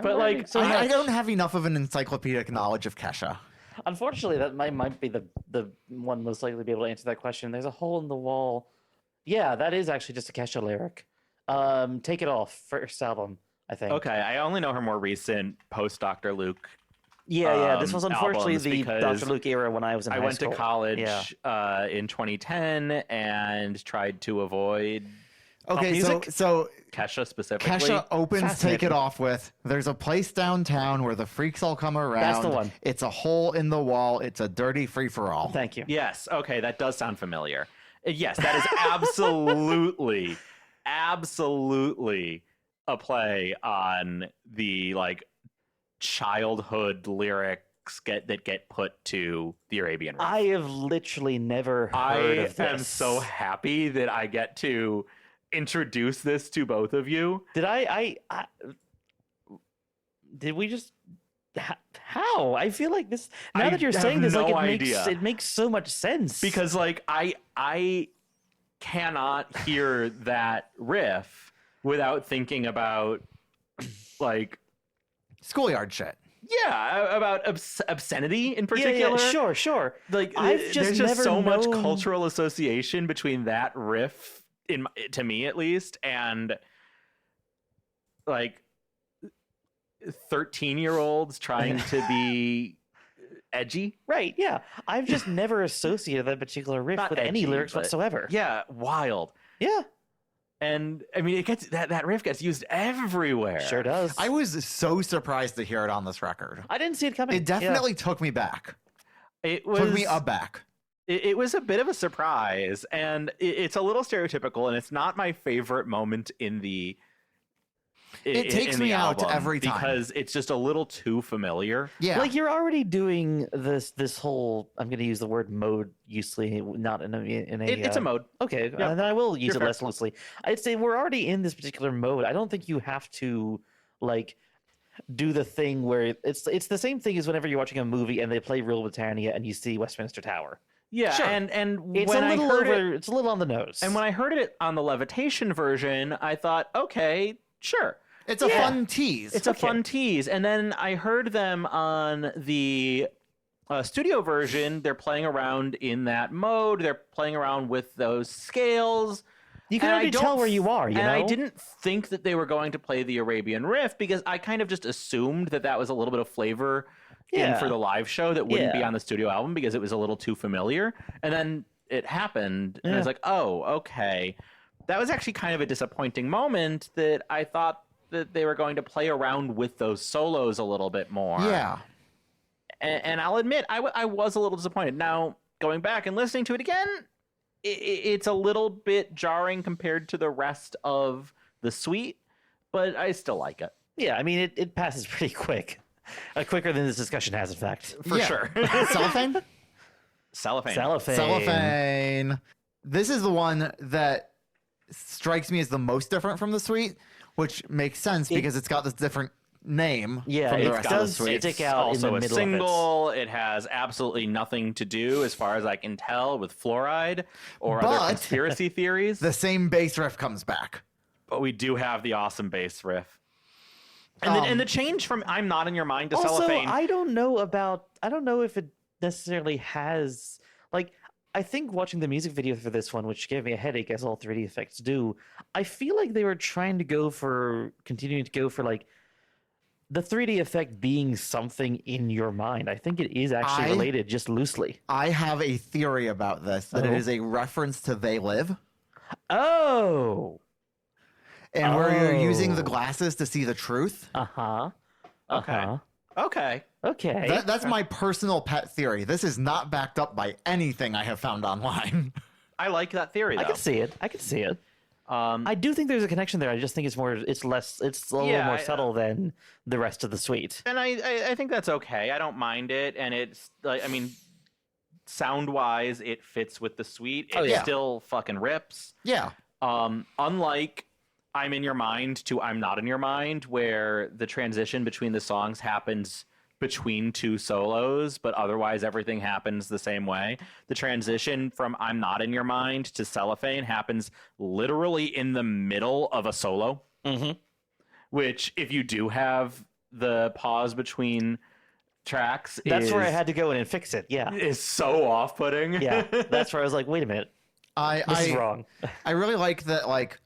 But, like, so I don't have enough of an encyclopedic knowledge of Kesha. unfortunately, that might be the one most likely to be able to answer that question. There's a hole in the wall. Yeah, that is actually just a Kesha lyric. Take It Off, first album, I think. Okay, I only know her more recent post Dr. Luke. Yeah. This was unfortunately albums the because Dr. Luke era when I was in I high went school. to college Yeah. in 2010 and tried to avoid Okay, music? so Kesha specifically. Kesha opens Take Fascinating. It Off with, there's a place downtown where the freaks all come around. That's the one. It's a hole in the wall. It's a dirty free-for-all. Thank you. Yes. Okay, that does sound familiar. Yes, that is absolutely a play on the like childhood lyrics that get put to the Arabian riff. I have literally never heard I of this. am so happy that I get to introduce this to both of you. Did did we just how? I feel like this now I that you're have saying this, like no it idea. makes so much sense. Because like I cannot hear that riff without thinking about like Schoolyard shit. about obscenity in yeah, particular. sure. Like I've just there's just so never much known- cultural association between that riff to me at least and like 13-year-olds trying to be edgy. Right, yeah. I've just never associated that particular riff Not with any edgy, lyrics but- whatsoever. Yeah, wild. Yeah, And I mean, it gets that riff gets used everywhere. sure does. I was so surprised to hear it on this record. I didn't see it coming. It definitely took me back. It was Took me aback. it was a bit of a surprise, and it's a little stereotypical, and it's not my favorite moment in the. It takes me out every time because it's just a little too familiar. Yeah, Like you're already doing this whole. I'm going to use the word mode loosely, not in a. It's a mode. Okay, Yeah. then I will use You're it fair. less loosely. I'd say we're already in this particular mode. I don't think you have to like do the thing where it's the same thing as whenever you're watching a movie and they play Rule Britannia and you see Westminster Tower. Yeah, Sure. and It's when a I little heard over. it, It's a little on the nose. and when I heard it on the Levitation version, I thought, okay, sure. it's a fun tease. It's a fun tease. And then I heard them on the studio version. They're playing around in that mode. They're playing around with those scales. you can And I already don't tell where you are. You and know, I didn't think that they were going to play the Arabian Riff because I kind of just assumed that that was a little bit of flavor in Yeah. for the live show that wouldn't be Yeah. on the studio album because it was a little too familiar. And then it happened, and I was Yeah. like, oh, okay. That was actually kind of a disappointing moment that I thought that they were going to play around with those solos a little bit more. Yeah. And I'll admit, I was a little disappointed. Now, going back and listening to it again, it's a little bit jarring compared to the rest of the suite, but I still like it. Yeah, I mean it passes pretty quick, quicker than this discussion has, in fact. For Yeah. sure. Cellophane? Cellophane. Cellophane. This is the one that strikes me as the most different from the suite, which makes sense because it's got this different name Yeah, from the it rest of does the suite. stick out in also the a middle single. It has absolutely nothing to do, as far as I can tell, with fluoride or But- other conspiracy theories. The same bass riff comes back. But we do have the awesome bass riff. And, Um, and the change from I'm Not in Your Mind to Also, Cellophane. I don't know if it necessarily has like. I think watching the music video for this one, which gave me a headache as all 3D effects do, I feel like they were trying to continuing to go for like the 3D effect being something in your mind. I think it is actually related, just loosely. I have a theory about this, that it Oh. is a reference to They Live, Oh, and where you're using the Oh. glasses to see the truth. uh-huh. Okay. Okay. Okay. That's my personal pet theory. This is not backed up by anything I have found online. I like that theory, though. I can see it. I do think there's a connection there. I just think it's a little Yeah, more subtle than the rest of the suite. And I think that's okay. I don't mind it. And it's, like, I mean, sound-wise, it fits with the suite. It yeah. still fucking rips. Yeah. Unlike I'm in Your Mind to I'm Not in Your Mind, where the transition between the songs happens between two solos, but otherwise everything happens the same way. The transition from I'm Not in Your Mind to Cellophane happens literally in the middle of a solo, which if you do have the pause between tracks, That's where I had to go in and fix it. Yeah. is so off-putting. Yeah. That's where I was like, wait a minute. This is wrong. I really like that, like,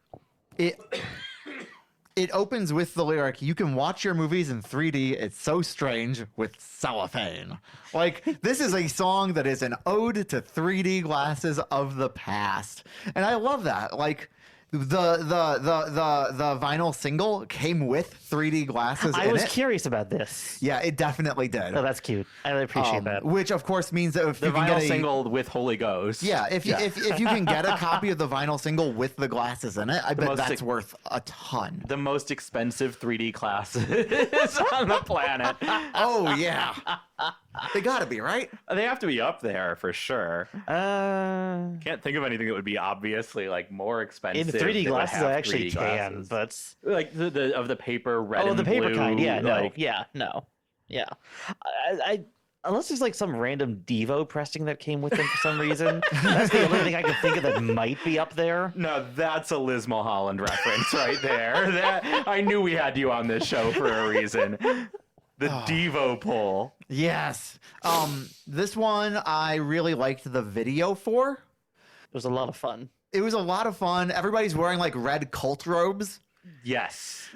it opens with the lyric, "You can watch your movies in 3D. It's so strange with cellophane." Like, this is a song that is an ode to 3D glasses of the past. And I love that. Like, the vinyl single came with 3D glasses I in was it. curious about this. Yeah, it definitely did. Oh, that's cute. I really appreciate that. Which, of course, means that if The you can vinyl get a single with Holy Ghost. yeah, if you can get a copy of the vinyl single with the glasses in it, I bet most that's ex- worth a ton. The most expensive 3D glasses on the planet. Oh yeah, they gotta be right. They have to be up there for sure. Can't think of anything that would be obviously like more expensive. in 3D that would glasses, have I actually 3D can, glasses. but like the of the paper red. oh, and the paper blue, kind, yeah, no, like, yeah, no, yeah. I unless there's like some random Devo pressing that came with them for some reason. That's the only thing I can think of that might be up there. No, that's a Liz Muholland reference right there. That I knew we had you on this show for a reason. The Devo pull. Yes. This one I really liked the video for. It was a lot of fun. It was a lot of fun. Everybody's wearing like red cult robes. Yes.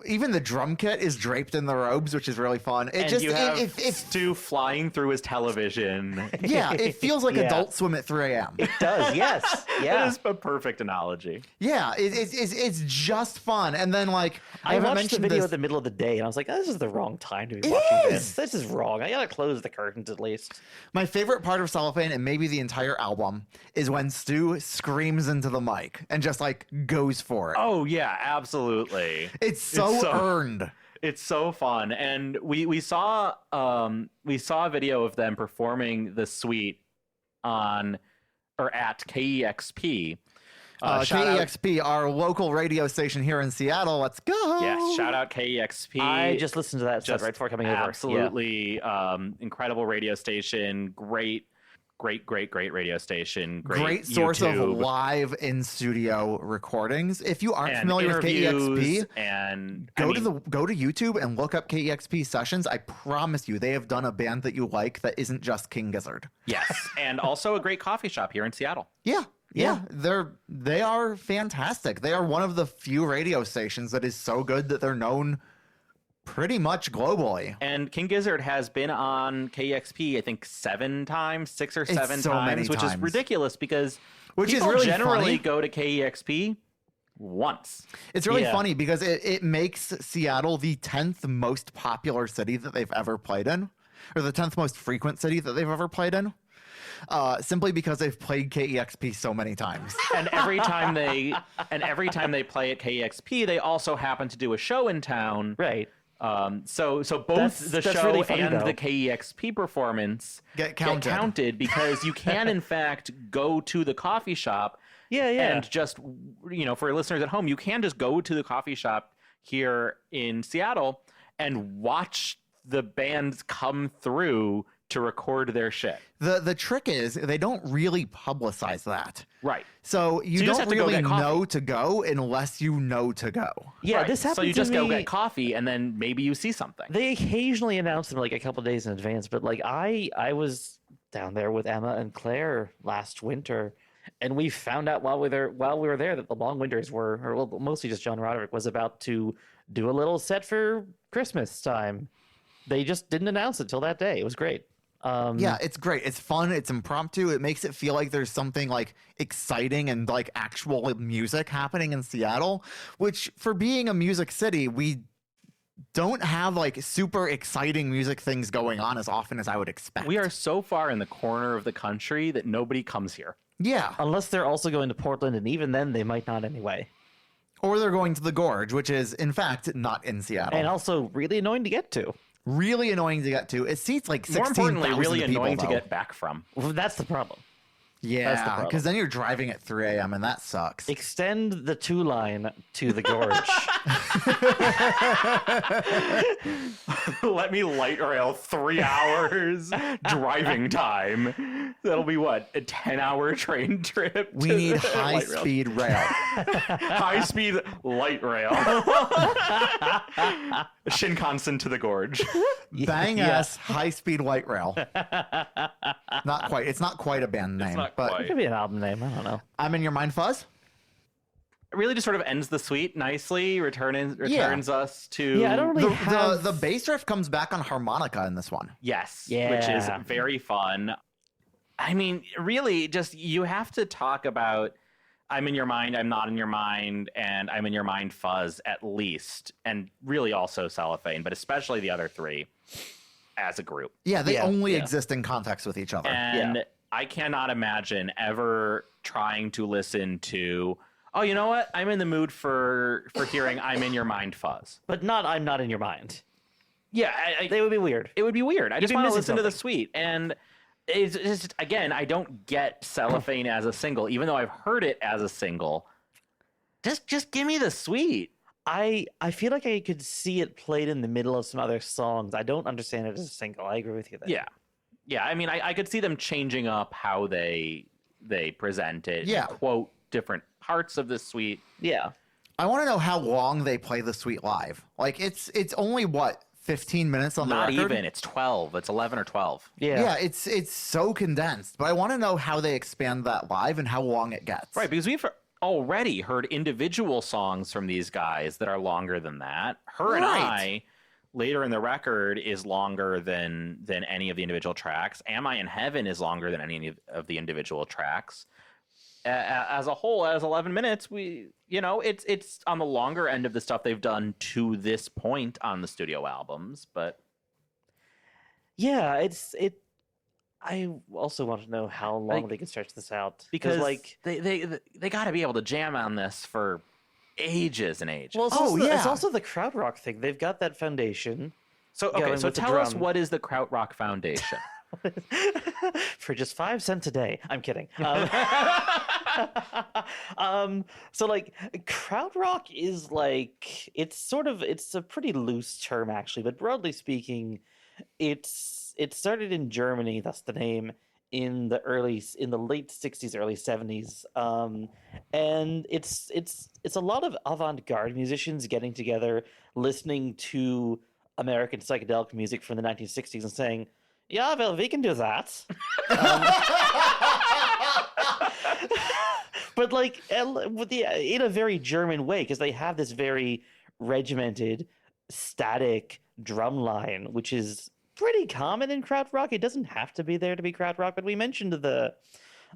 Even the drum kit is draped in the robes, which is really fun. It And just you have if Stu flying through his television. yeah, it feels like Yeah. Adult Swim at 3 a.m. It does, yes. That Yeah. is a perfect analogy. Yeah, it's just fun. And then like I haven't watched the mentioned video this- in the middle of the day, and I was like, oh, this is the wrong time to be It watching is! this. This is wrong. I gotta close the curtains at least. My favorite part of Cellophane, and maybe the entire album, is when Stu screams into the mic and just like goes for it. Oh yeah, absolutely. It's so earned. It's so fun, and we saw a video of them performing the suite on or at KEXP. Shout out- KEXP, our local radio station here in Seattle. Let's go. Yes, shout out KEXP. I just listened to that set right before coming over. Yeah. Absolutely incredible radio station. Great radio station. Great source YouTube, of live in studio recordings. If you aren't and familiar with interviews, KEXP, and go to YouTube and look up KEXP sessions. I promise you, they have done a band that you like that isn't just King Gizzard. yes, and also a great coffee shop here in Seattle. Yeah, they are fantastic. They are one of the few radio stations that is so good that they're known pretty much globally. And King Gizzard has been on KEXP, I think 6 or 7 so many times, which is times. ridiculous because Which is people really generally funny. go to KEXP once. It's really Yeah. funny because it makes Seattle the 10th most popular city that they've ever played in, or the 10th most frequent city that they've ever played in. Simply because they've played KEXP so many times. And every time they play at KEXP, they also happen to do a show in town. Right. So both the That's show really funny, and though. the KEXP performance Get counted. because you can in fact go to the coffee shop. Yeah, yeah. And just, for listeners at home, you can just go to the coffee shop here in Seattle and watch the bands come through to record their shit. The trick is they don't really publicize that. Right. So you just don't have to go really get coffee. know to go unless you know to go. Yeah, Right. this happens. So you just to go me. get coffee and then maybe you see something. They occasionally announce them like a couple days in advance, but like I was down there with Emma and Claire last winter, and we found out while we were there that the Long Winters were, or well, mostly just John Roderick was about to do a little set for Christmas time. They just didn't announce it till that day. It was great. Yeah, it's great. It's fun. It's impromptu. It makes it feel like there's something like exciting and like actual music happening in Seattle, which for being a music city, we don't have like super exciting music things going on as often as I would expect. We are so far in the corner of the country that nobody comes here. Yeah. Unless they're also going to Portland, and even then they might not anyway. Or they're going to the Gorge, which is in fact not in Seattle. And also really annoying to get to. Really annoying to get to. It seats like More 16,000 importantly, really people, annoying to though. get back from. Well, that's the problem. That's the Yeah, problem. because then you're driving at 3 a.m. and that sucks. Extend the 2 line to the Gorge. Let me light rail 3 hours driving time. That'll be what, a 10-hour train trip? We to need the light rail. high-speed rail. High-speed light rail. Shinkansen to the Gorge. Bang-ass high-speed light rail. Not quite. It's not quite a band name, not but quite. It could be an album name. I don't know. I'm in your mind, Fuzz. It really just sort of ends the suite nicely, returns us to Yeah, I don't really have... The bass riff comes back on harmonica in this one. yes, which is Yeah. very fun. I mean, really, just you have to talk about I'm in your mind, I'm not in your mind, and I'm in your mind Fuzz at least, and really also Cellophane, but especially the other three as a group. Yeah, they Yeah, only yeah. exist in context with each other. And Yeah. I cannot imagine ever trying to listen to, oh, you know what? I'm in the mood for hearing I'm in your mind Fuzz. But not I'm not in your mind. Yeah, They would be weird. it would be weird. I just be want to missing listen to the something. suite. And it's just, again, I don't get Cellophane as a single, even though I've heard it as a single. Just give me the suite. I feel like I could see it played in the middle of some other songs. I don't understand it as a single. I agree with you there. Yeah. Yeah, I mean, I could see them changing up how they present it. Yeah. Quote different parts of the suite. Yeah. I want to know how long they play the suite live. Like it's only what 15 minutes on Not the record. even. It's 12. It's 11 or 12. Yeah, it's so condensed. But I want to know how they expand that live and how long it gets. Right, because already heard individual songs from these guys that are longer than that. Her and Right. I, later in the record, is longer than any of the individual tracks. Am I in Heaven is longer than any of the individual tracks. As a whole, as 11 minutes, it's on the longer end of the stuff they've done to this point on the studio albums, but Yeah, I also want to know how long they can stretch this out because like they got to be able to jam on this for ages and ages. well, it's Oh, also, yeah. it's also the krautrock thing. They've got that foundation So going so with the tell us, drum. what is the Krautrock Foundation? for just 5 cents a day. I'm kidding. So like krautrock is like it's a pretty loose term actually, but broadly speaking, it started in Germany. That's the name in the late 60s, early 70s, and it's a lot of avant-garde musicians getting together, listening to American psychedelic music from the 1960s and saying, yeah, well, we can do that. But like in a very German way, because they have this very regimented, static drum line, which is pretty common in krautrock. It doesn't have to be there to be krautrock, but we mentioned the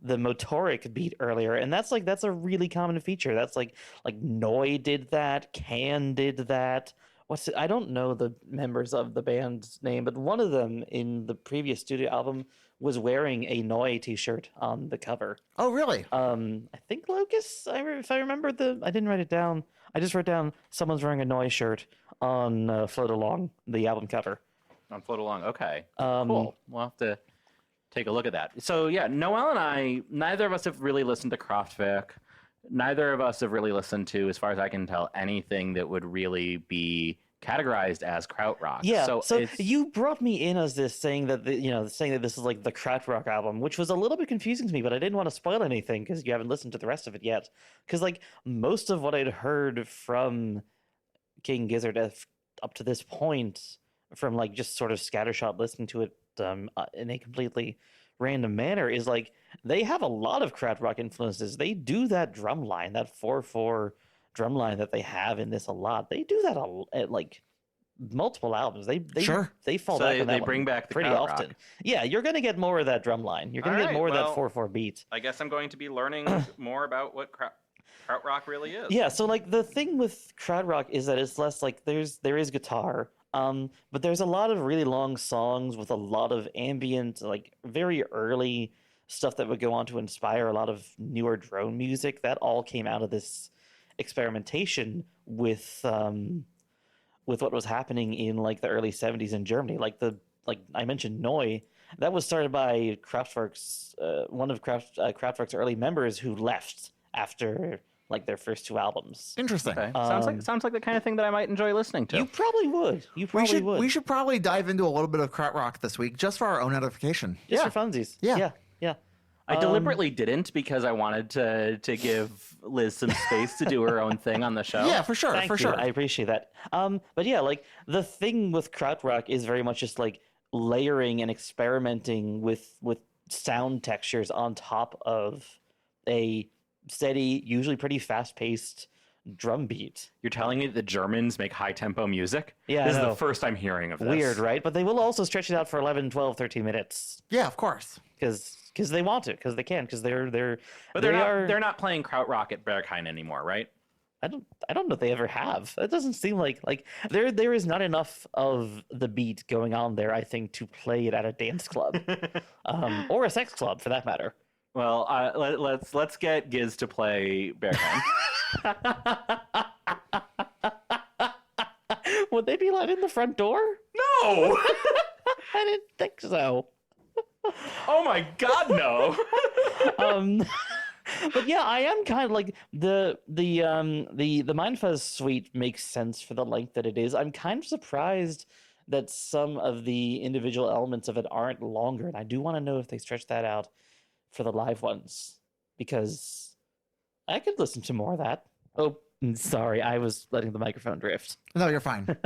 motoric beat earlier, and that's a really common feature. That's like Neu did that, Can did that. I don't know the members of the band's name, but one of them in the previous studio album was wearing a Neu t-shirt on the cover. Oh, really? I think Locus, if I remember I didn't write it down. I just wrote down someone's wearing a Neu shirt on Float Along, the album cover. On Float Along, okay. Cool. We'll have to take a look at that. So yeah, Noel and I, neither of us have really listened to Kraftwerk. Neither of us have really listened to, as far as I can tell, anything that would really be categorized as krautrock. Yeah. So it's, you brought me in as this saying that this is like the krautrock album, which was a little bit confusing to me, but I didn't want to spoil anything because you haven't listened to the rest of it yet. Because like most of what I'd heard from King Gizzard up to this point, from like just sort of scattershot listening to it in a completely random manner, is like they have a lot of krautrock influences. They do that drum line, that 4/4 drum line that they have in this a lot. They do that at like multiple albums. They Sure. they fall So back on that they one bring back the pretty krautrock. often. Yeah, you're gonna get more of that drum line. You're gonna All get right, more of well, that 4/4 beat. I guess I'm going to be learning more about what krautrock really is. Yeah, so like the thing with krautrock is that it's less like there is guitar, but there's a lot of really long songs with a lot of ambient, like very early stuff that would go on to inspire a lot of newer drone music. That all came out of this experimentation with what was happening in like the early 70s in Germany. Like I mentioned Neu, that was started by Kraftwerk's one of Kraftwerk's early members who left after like their first 2 albums. Interesting. Okay. Sounds like the kind of thing that I might enjoy listening to. You probably would. We should probably dive into a little bit of krautrock this week, just for our own edification. Just Yeah. for funsies. Yeah. Yeah. I deliberately didn't because I wanted to give Liz some space to do her own thing on the show. Yeah, for sure, Thank for you. sure. I appreciate that. But yeah, like the thing with krautrock is very much just like layering and experimenting with sound textures on top of a steady, usually pretty fast-paced drum beat. You're telling me that the Germans make high-tempo music? Yeah, This I is know. the first I'm hearing of this. Weird, right? But they will also stretch it out for 11, 12, 13 minutes Yeah, of course. because they want to, because they can, because they're But they're not playing krautrock at Berghain anymore, right? I don't know if they ever have. It doesn't seem like there is not enough of the beat going on there, I think, to play it at a dance club, or a sex club for that matter. Well, let's get Giz to play Berghain. Would they be let in the front door? No! I didn't think so. Oh my God, no! But yeah, I am kind of like the Mind Fuzz suite makes sense for the length that it is. I'm kind of surprised that some of the individual elements of it aren't longer, and I do want to know if they stretch that out for the live ones, because I could listen to more of that. Oh, sorry, I was letting the microphone drift. No, you're fine.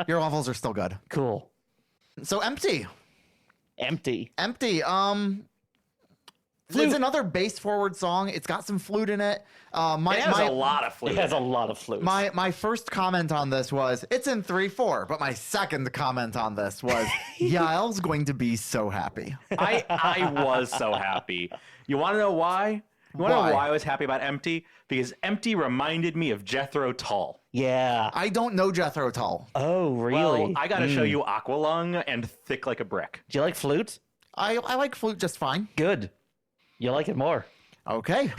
Your levels are still good. Cool. So empty. Empty. It's another bass forward song. It's got some flute in it. It has a lot of flute. It has a lot of flutes. My first comment on this was, it's in 3/4, but my second comment on this was, Yael's going to be so happy. I was so happy. You want to know why? You want to know why I was happy about Empty? Because Empty reminded me of Jethro Tull. Yeah. I don't know Jethro Tull. Oh, really? Well, I got to show you Aqualung and Thick Like a Brick. Do you like flute? I like flute just fine. Good. You like it more. Okay.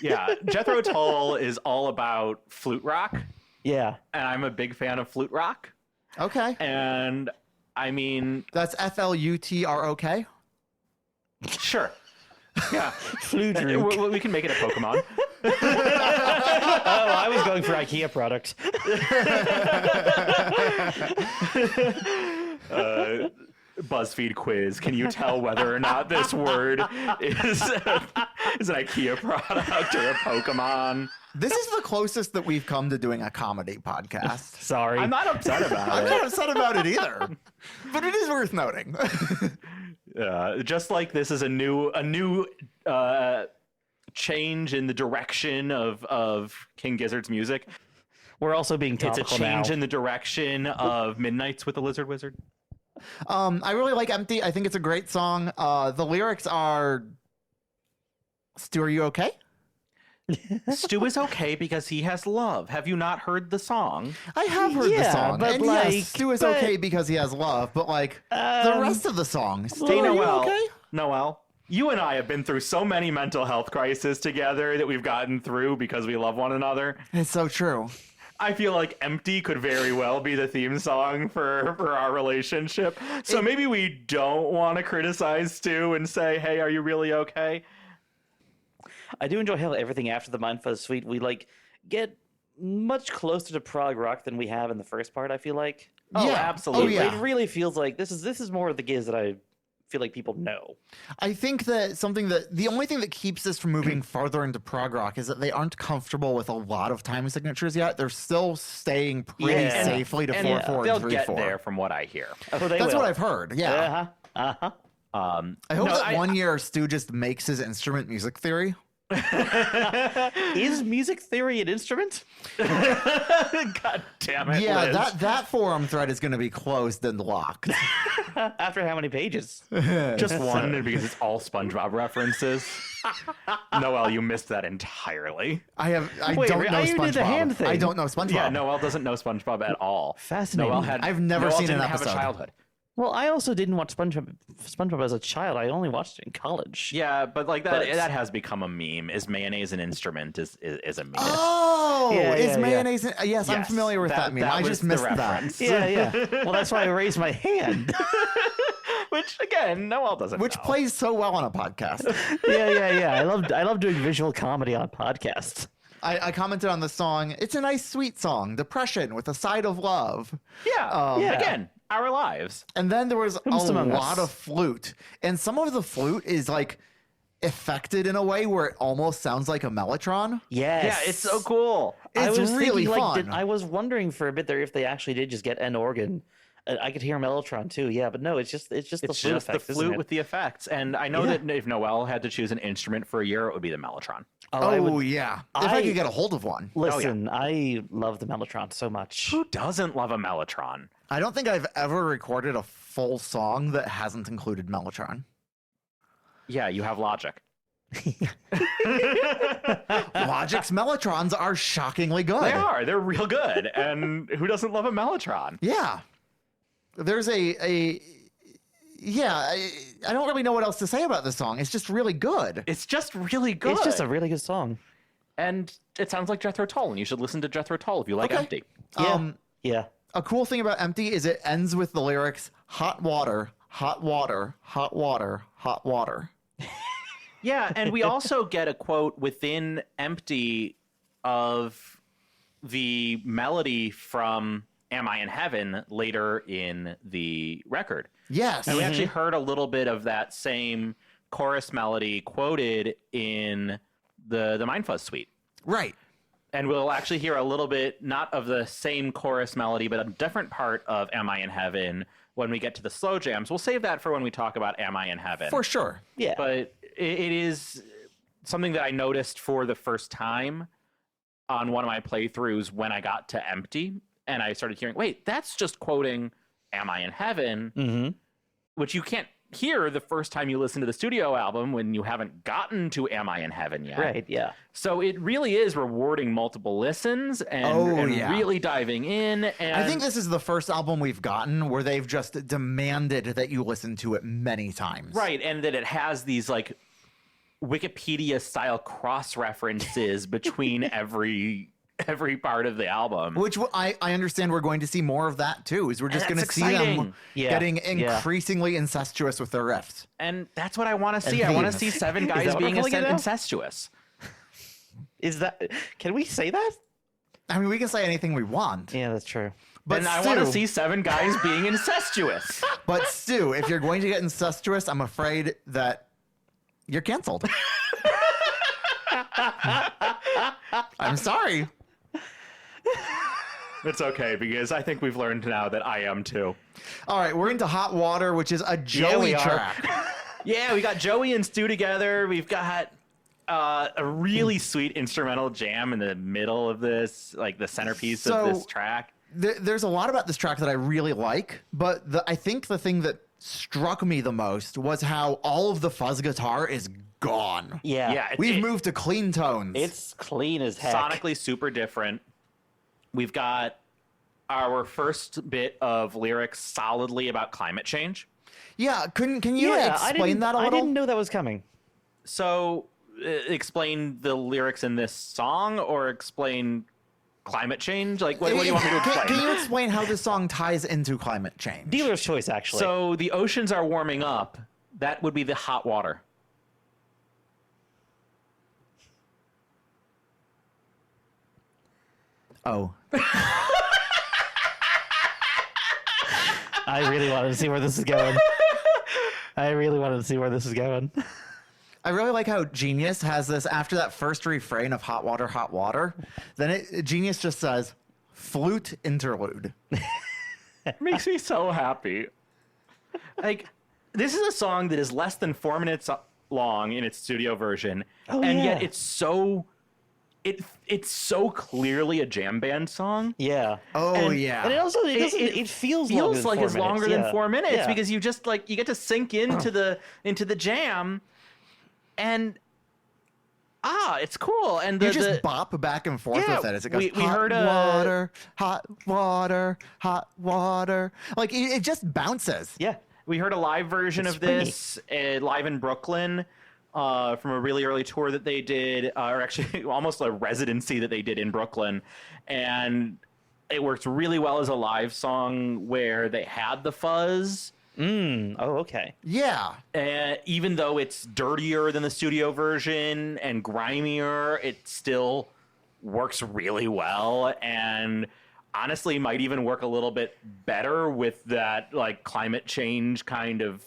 Yeah, Jethro Tull is all about flute rock, Yeah. and I'm a big fan of flute rock. Okay. And I mean, That's FLUTROK. sure. Yeah. Flute We can make it a Pokemon. Oh, I was going for IKEA products. BuzzFeed quiz. Can you tell whether or not this word is an IKEA product or a Pokemon? This is the closest that we've come to doing a comedy podcast. Sorry. I'm not upset about I'm it. not upset about it either, but it is worth noting. Just like this is a new change in the direction of King Gizzard's music. We're also being It's a topical change now. in the direction of Midnights with the Lizard Wizard. I really like Empty. I think it's a great song. The lyrics are, Stu, are you okay? Stu is okay because he has love. Have you not heard the song? I have heard the Yeah, song. but And like, yes, Stu is okay because he has love, but like the rest of the song. Stu, Hey, are you Noel. okay? Noel, you and I have been through so many mental health crises together that we've gotten through because we love one another. It's so true. I feel like Empty could very well be the theme song for our relationship. So maybe we don't want to criticize Stu and say, hey, are you really okay? I do enjoy how everything after the Mind Fuzz suite, we like get much closer to prog rock than we have in the first part, I feel like. Oh, Yeah. absolutely. Oh, yeah. It really feels like this is more of the Giz that I feel like people know. I think that the only thing that keeps this from moving farther into prog rock is that they aren't comfortable with a lot of time signatures yet. They're still staying pretty Yeah. safely to And 4/4 they'll and 3/4. get there from what I hear. Oh, they That's will. what I've heard. Yeah. Uh-huh. I hope that one year Stu just makes his instrument music theory. Is music theory an instrument? God damn it, Yeah, Liz. that forum thread is going to be closed and locked. After how many pages? Just one because it's all SpongeBob references. Noel, you missed that entirely. I Wait, don't know I even SpongeBob. did the hand thing. I don't know SpongeBob. Yeah, Noel doesn't know SpongeBob at all. Fascinating. I've never Noel seen an didn't have a episode. childhood. Well, I also didn't watch SpongeBob as a child. I only watched it in college. Yeah, but like that But- that has become a meme. Is mayonnaise an instrument? Is a meme. Oh, Yeah, is yeah, mayonnaise? Yes, I'm Yes, familiar with that meme. I was just the missed that. reference. Yeah. Well, that's why I raised my hand. Which again, Noel doesn't Which know. plays so well on a podcast. Yeah. I love doing visual comedy on podcasts. I commented on the song. It's a nice, sweet song. Depression with a side of love. Yeah, Yeah. again, our lives. And then there was a Whomst among lot us? of flute. And some of the flute is like affected in a way where it almost sounds like a mellotron. Yes. Yeah, it's so cool. It's really fun. I was wondering for a bit there if they actually did just get an organ. I could hear Mellotron too, yeah, but no, it's just the It's flute just effect, the isn't flute it? with the effects. And I know Yeah. that if Noel had to choose an instrument for a year, it would be the mellotron. I would, Yeah. If I I- could get a hold of one. listen, I love the Mellotron so much. Who doesn't love a mellotron? I don't think I've ever recorded a full song that hasn't included mellotron. Yeah, you have Logic. Logic's mellotrons are shockingly good. They are. They're real good. And who doesn't love a mellotron? Yeah. There's I don't really know what else to say about this song. It's just really good. It's just really good. It's just a really good song. And it sounds like Jethro Tull, and you should listen to Jethro Tull if you like Okay. Empty. Yeah. Yeah. A cool thing about Empty is it ends with the lyrics, hot water, hot water, hot water, hot water. Yeah, and we also get a quote within Empty of the melody from Am I in Heaven later in the record. Yes. And we actually heard a little bit of that same chorus melody quoted in the Mind Fuzz suite. Right. And we'll actually hear a little bit, not of the same chorus melody, but a different part of Am I in Heaven when we get to the slow jams. We'll save that for when we talk about Am I in Heaven. For sure. Yeah. But it is something that I noticed for the first time on one of my playthroughs when I got to Empty, and I started hearing, wait, that's just quoting Am I in Heaven? Which you can't hear the first time you listen to the studio album when you haven't gotten to Am I in Heaven yet. Right, yeah. So it really is rewarding multiple listens and really diving in. And I think this is the first album we've gotten where they've just demanded that you listen to it many times. Right, and that it has these like Wikipedia style cross references between every part of the album. Which I understand we're going to see more of that too, is we're just going to see them getting increasingly incestuous with their riffs. And that's what I want to see. I want to see 7 guys being incestuous. Is that, can we say that? I mean, we can say anything we want. Yeah, that's true. But and I want to see 7 guys being incestuous. But Stu, if you're going to get incestuous, I'm afraid that you're canceled. I'm sorry. It's okay, because I think we've learned now that I am too. All right, we're into Hot Water, which is a Joey track. Yeah, we got Joey and Stu together. We've got a really sweet instrumental jam in the middle of this, like the centerpiece of this track. There's a lot about this track that I really like, but I think the thing that struck me the most was how all of the fuzz guitar is gone. Yeah. We've moved to clean tones. It's clean as heck. Sonically super different. We've got our first bit of lyrics solidly about climate change. Yeah, can you explain that a little? I didn't know that was coming. So, explain the lyrics in this song, or explain climate change? Like, what do you want me to explain? Can you explain how this song ties into climate change? Dealer's choice, actually. So, the oceans are warming up. That would be the hot water. Oh. I really wanted to see where this is going. I really like how Genius has this after that first refrain of hot water. Then Genius just says flute interlude. It makes me so happy. Like, this is a song that is less than 4 minutes long in its studio version, yet it's so clearly a jam band song. Yeah. And it also it feels like it's longer than 4 minutes, because you just you get to sink into the jam, and it's cool. And you just bop back and forth with it as it goes. We hot heard hot water. Like it just bounces. Yeah. We heard a live version of this live in Brooklyn. From a really early tour that they did, or actually almost a residency that they did in Brooklyn. And it works really well as a live song where they had the fuzz. Oh, okay. Yeah. Even though it's dirtier than the studio version and grimier, it still works really well. And honestly might even work a little bit better with that like climate change kind of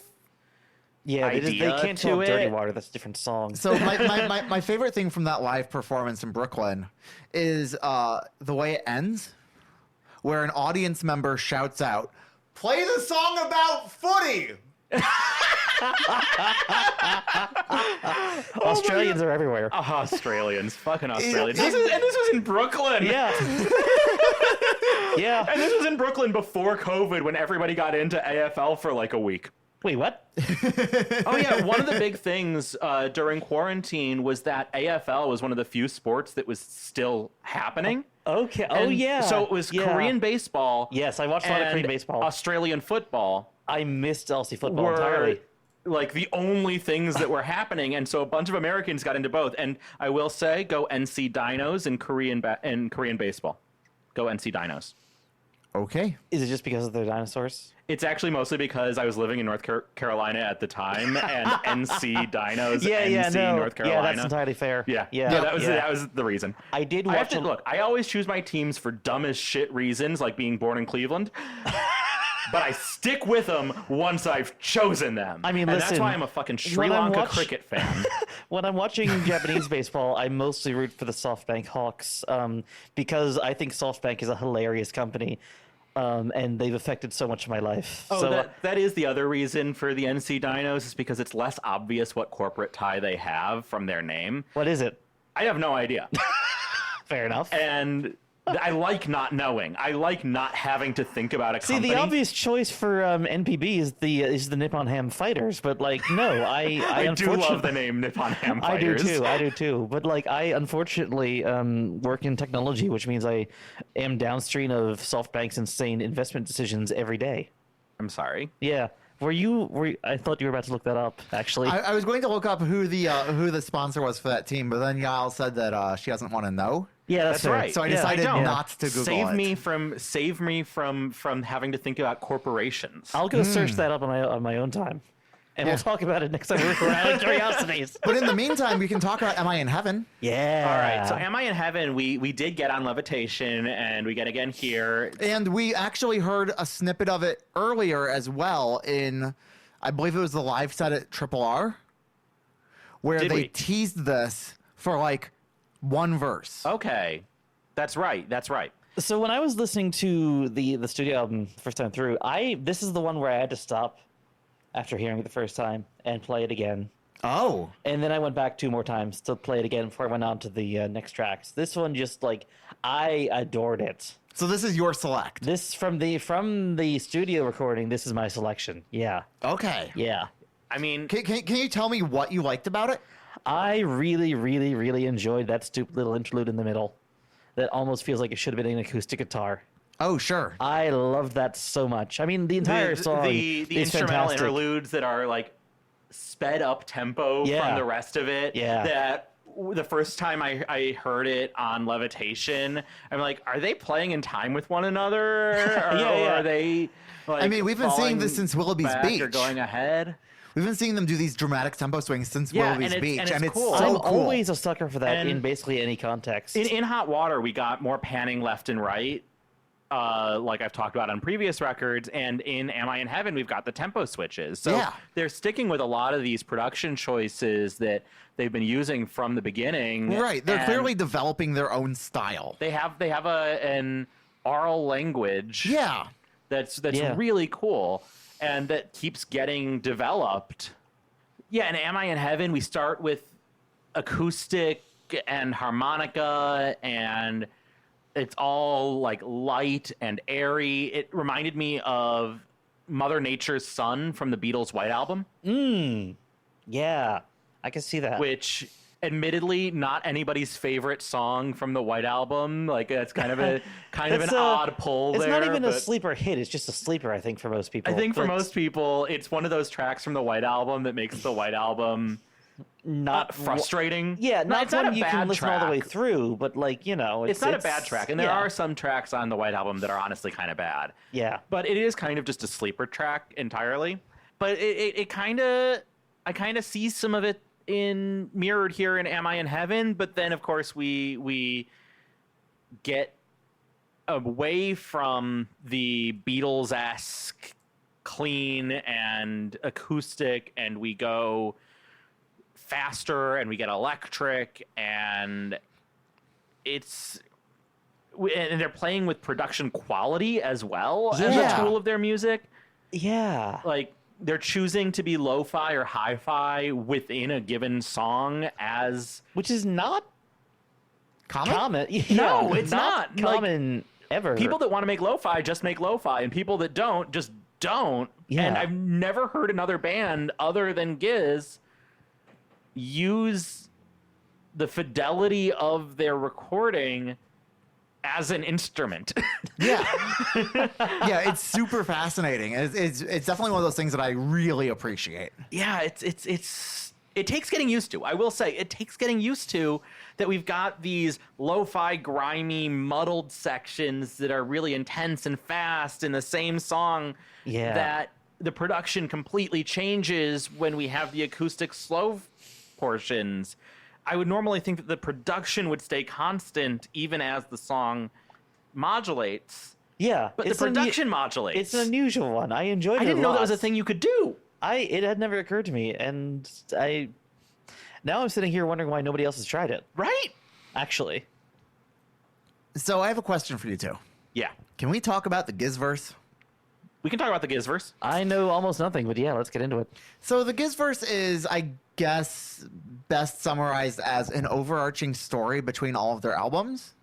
they can't tell Dirty Water. That's a different song. So my favorite thing from that live performance in Brooklyn is the way it ends, where an audience member shouts out, "Play the song about footy!" Australians are everywhere. Australians. Fucking Australians. This was in Brooklyn. Yeah. Yeah. And this was in Brooklyn before COVID, when everybody got into AFL for like a week. Wait, what? Oh, yeah. One of the big things during quarantine was that AFL was one of the few sports that was still happening. Okay. So it was Korean baseball. Yes, I watched a lot of Korean baseball. Australian football. I missed Aussie football entirely. Like the only things that were happening, and so a bunch of Americans got into both. And I will say, go NC Dinos in Korean baseball. Go NC Dinos. Okay. Is it just because of their dinosaurs? It's actually mostly because I was living in North Carolina at the time, and NC Dinos, North Carolina. Yeah, that's entirely fair. That was the reason. I did watch. Look, I always choose my teams for dumb as shit reasons, like being born in Cleveland. But I stick with them once I've chosen them. I mean, and listen, that's why I'm a fucking Sri Lanka cricket fan. When I'm watching Japanese baseball, I mostly root for the SoftBank Hawks because I think SoftBank is a hilarious company. and they've affected so much of my life. Oh, so that is the other reason for the NC Dinos, is because it's less obvious what corporate tie they have from their name. what is it? I have no idea. Fair enough. And I like not knowing. I like not having to think about a See, company. the obvious choice for NPB is the Nippon Ham Fighters, but like, no, I I do unfortunately love the name Nippon Ham Fighters. I do too. But like, I unfortunately work in technology, which means I am downstream of SoftBank's insane investment decisions every day. I'm sorry. Yeah. I thought you were about to look that up, actually. I was going to look up who the sponsor was for that team, but then Yael said that she doesn't want to know. Yeah, That's fair. right. So I Yeah, decided don't. not to Google Save it. me from having to think about corporations. I'll go search that up on my own time, and Yeah. we'll talk about it next time we're around Curiosities. But in the meantime, we can talk about Am I in Heaven? Yeah. All right. So Am I in Heaven? We did get on Levitation, and we get again here. And we actually heard a snippet of it earlier as well in, I believe it was the live set at Triple R, where Did they we? teased this for like one verse. Okay. That's right. That's right. So when I was listening to the studio album first time through, this is the one where I had to stop after hearing it the first time and play it again. Oh. And then I went back 2 more times to play it again before I went on to the next tracks. This one just like, I adored it. So this is your select. This from the studio recording, this is my selection. Yeah. Okay. Yeah. I mean, Can you tell me what you liked about it? I really, really, really enjoyed that stupid little interlude in the middle. That almost feels like it should have been an acoustic guitar. Oh, sure. I love that so much. I mean, the entire song the is instrumental fantastic. interludes that are like sped up tempo Yeah. from the rest of it. Yeah. That the first time I heard it on Levitation, I'm like, are they playing in time with one another? Or, Yeah. are they? Like, I mean, we've been seeing this falling since Willoughby's back Beach. Or going ahead. We've been seeing them do these dramatic tempo swings since Yeah, Willoughby's and Beach, it's cool. so I'm cool. always a sucker for that And in basically any context. In Hot Water, we got more panning left and right, like I've talked about on previous records. And in Am I in Heaven, we've got the tempo switches. So Yeah. they're sticking with a lot of these production choices that they've been using from the beginning. Right, they're And clearly developing their own style. they have an oral language. Yeah. That's Yeah. really cool, and that keeps getting developed. Yeah, and Am I in Heaven? We start with acoustic and harmonica, and it's all like light and airy. It reminded me of Mother Nature's Son from the Beatles' White Album, Yeah, I can see that. which admittedly not anybody's favorite song from the White Album. Like that's kind of an odd pull It's there. not even a but sleeper hit. It's just a sleeper, I think, for most people. I think for But most people, it's one of those tracks from the White Album that makes the White Album not frustrating. Yeah, No, not it's not one a you can bad listen all the way track. through, but like It's not a bad track, and there yeah. are some tracks on the White Album that are honestly kind of bad. Yeah. But it is kind of just a sleeper track entirely. But I kind of see some of it mirrored here in Am I in Heaven? But then of course we get away from the Beatles-esque clean and acoustic, and we go faster and we get electric, and and they're playing with production quality as well as Yeah. a tool of their music. Yeah. Like they're choosing to be lo-fi or hi-fi within a given song as Which is not common. No, it's not. Like, common ever. people that want to make lo-fi just make lo-fi, and people that don't just don't. Yeah. And I've never heard another band other than Giz use the fidelity of their recording as an instrument. Yeah. Yeah, it's super fascinating. It's definitely one of those things that I really appreciate. Yeah, it takes getting used to. I will say it takes getting used to that we've got these lo-fi, grimy, muddled sections that are really intense and fast in the same song. Yeah. That the production completely changes when we have the acoustic slow portions. I would normally think that the production would stay constant even as the song modulates. Yeah. But the production modulates. It's an unusual one. I enjoyed it. I didn't a know lot. that was a thing you could do. It had never occurred to me, and now I'm sitting here wondering why nobody else has tried it. Right? Actually, So I have a question for you two. Yeah. Can we talk about the Gizverse? We can talk about the Gizverse. I know almost nothing, but yeah, let's get into it. So the Gizverse is, I guess, best summarized as an overarching story between all of their albums.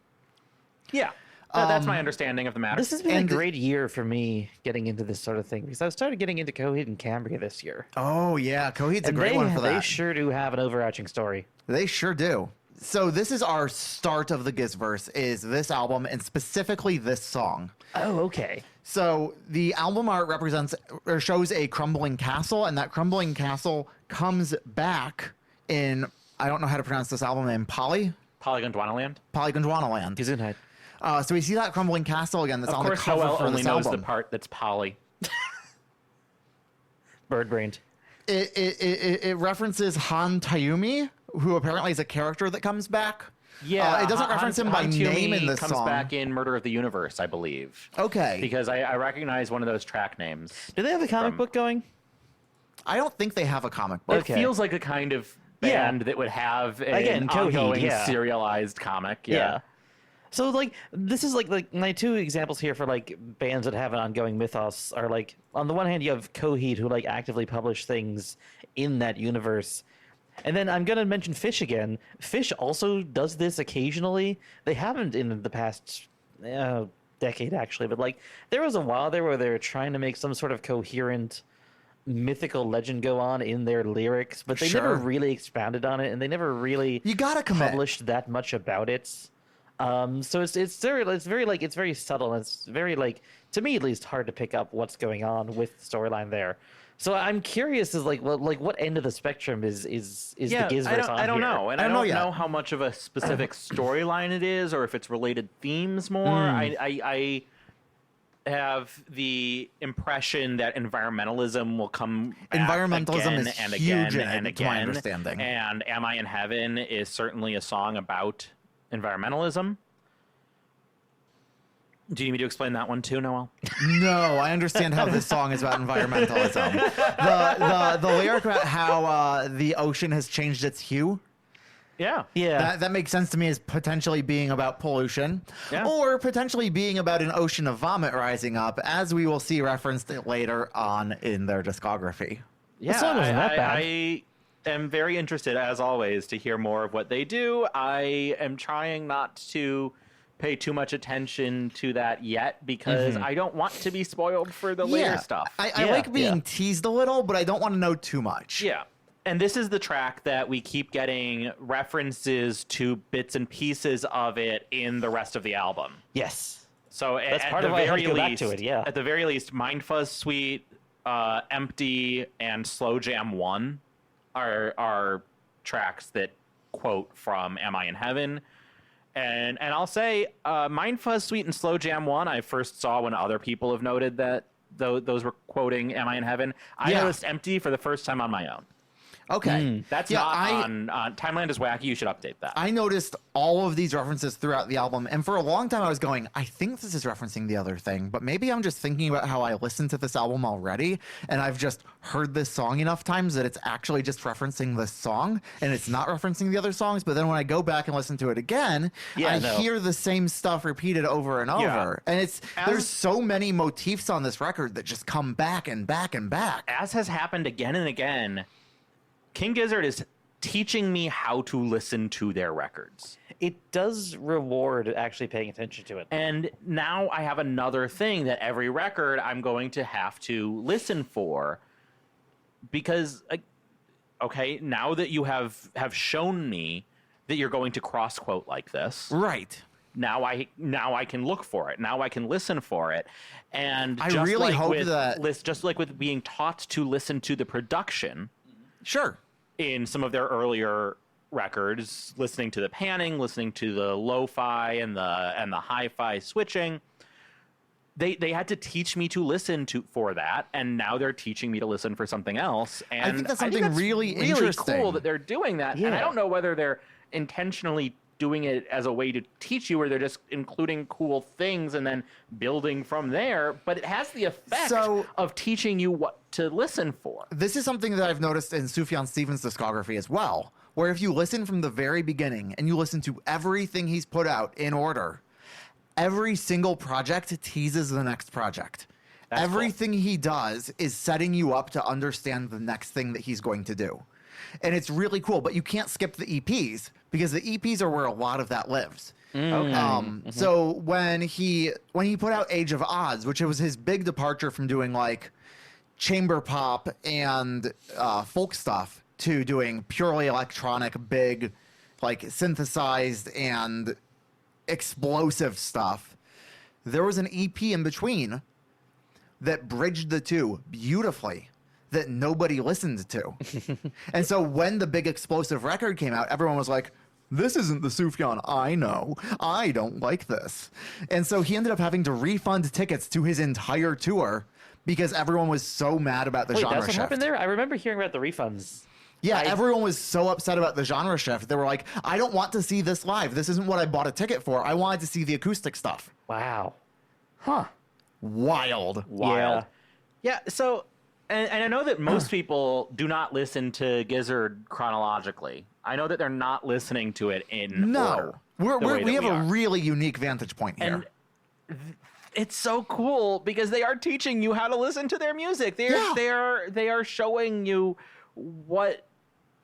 Yeah. That's my understanding of the matter. This has been a great year for me getting into this sort of thing because I started getting into Coheed and Cambria this year. Oh, yeah. Coheed's a great one for that. They sure do have an overarching story. They sure do. So this is our start of the Gizverse, is this album, and specifically this song. Oh, okay. So the album art represents or shows a crumbling castle, and that crumbling castle comes back in, I don't know how to pronounce this album name, Polygondwanaland. Polygondwanaland. Gesundheit. So we see that crumbling castle again that's Of on the course, cover Noel for only this knows album. the part that's poly. Bird-brained. It references Han Tayumi, who apparently is a character that comes back. Yeah, it doesn't reference him by Han name in Toomey this comes song. back in Murder of the Universe, I believe. Okay. Because I recognize one of those track names. Do they have a comic book going? I don't think they have a comic book. Okay. It feels like a kind of band that would have an Coheed, ongoing serialized comic. Yeah. So like this is like my two examples here for like bands that have an ongoing mythos are like on the one hand you have Coheed who like actively publish things in that universe. And then I'm going to mention Fish again. Fish also does this occasionally. They haven't in the past decade, actually. But, like, there was a while there where they were trying to make some sort of coherent mythical legend go on in their lyrics. But they never really expounded on it, and they never really published that much about it. So it's very subtle. And it's very, like, to me at least, hard to pick up what's going on with the storyline there. So I'm curious, what end of the spectrum is the Gizverse on I don't here? know, and I don't know how much of a specific storyline it is, or if it's related themes more. I have the impression that environmentalism will come back Environmentalism again is and huge again and to again. my understanding. And "Am I in Heaven" is certainly a song about environmentalism. Do you need me to explain that one too, Noel? No, I understand how this song is about environmentalism. The lyric about how the ocean has changed its hue. Yeah. That makes sense to me as potentially being about pollution, or potentially being about an ocean of vomit rising up, as we will see referenced later on in their discography. Yeah, the song wasn't that bad. I am very interested, as always, to hear more of what they do. I am trying not to pay too much attention to that yet because I don't want to be spoiled for the later stuff. I like being teased a little, but I don't want to know too much. Yeah. And this is the track that we keep getting references to bits and pieces of it in the rest of the album. Yes. So that's part of why I had to go back to it, At the very least, Mind Fuzz Suite, Empty, and Slow Jam 1 are tracks that quote from Am I in Heaven? And I'll say Mind Fuzz Suite and Slow Jam 1 I first saw when other people have noted that those were quoting Am I in Heaven? I noticed Empty for the first time on my own. Okay. That's not on Timeland is Wacky. You should update that. I noticed all of these references throughout the album, and for a long time I was going, I think this is referencing the other thing, but maybe I'm just thinking about how I listened to this album already, and I've just heard this song enough times that it's actually just referencing this song, and it's not referencing the other songs, but then when I go back and listen to it again, I hear the same stuff repeated over and over. And there's so many motifs on this record that just come back and back and back. As has happened again and again, King Gizzard is teaching me how to listen to their records. It does reward actually paying attention to it. And now I have another thing that every record I'm going to have to listen for because, okay, now that you have shown me that you're going to cross quote like this. Right. Now I can look for it. Now I can listen for it. And I really hope that just like with being taught to listen to the production. Sure. In some of their earlier records, listening to the panning, listening to the lo-fi and the hi-fi switching, they had to teach me to listen for that, and now they're teaching me to listen for something else. And I think that's something really interesting. Cool that they're doing that. Yeah. And I don't know whether they're intentionally doing it as a way to teach you, or they're just including cool things and then building from there. But it has the effect of teaching you what to listen for. This is something that I've noticed in Sufjan Stevens' discography as well, where if you listen from the very beginning and you listen to everything he's put out in order, every single project teases the next project. That's cool. Everything he does is setting you up to understand the next thing that he's going to do. And it's really cool, but you can't skip the EPs because the EPs are where a lot of that lives. Okay. So when he put out Age of Odds, which was his big departure from doing like chamber pop and folk stuff to doing purely electronic, big, like synthesized and explosive stuff, there was an EP in between that bridged the two beautifully that nobody listened to. And so when the big explosive record came out, everyone was like, this isn't the Sufjan I know. I don't like this. And so he ended up having to refund tickets to his entire tour because everyone was so mad about the Wait, genre that's what shift. happened there? I remember hearing about the refunds. Yeah, everyone was so upset about the genre shift. They were like, I don't want to see this live. This isn't what I bought a ticket for. I wanted to see the acoustic stuff. Wow. Huh. Wild. Wild. Yeah. So, and I know that most people do not listen to Gizzard chronologically. I know that they're not listening to it in order. We have a really unique vantage point here. And it's so cool because they are teaching you how to listen to their music. They are showing you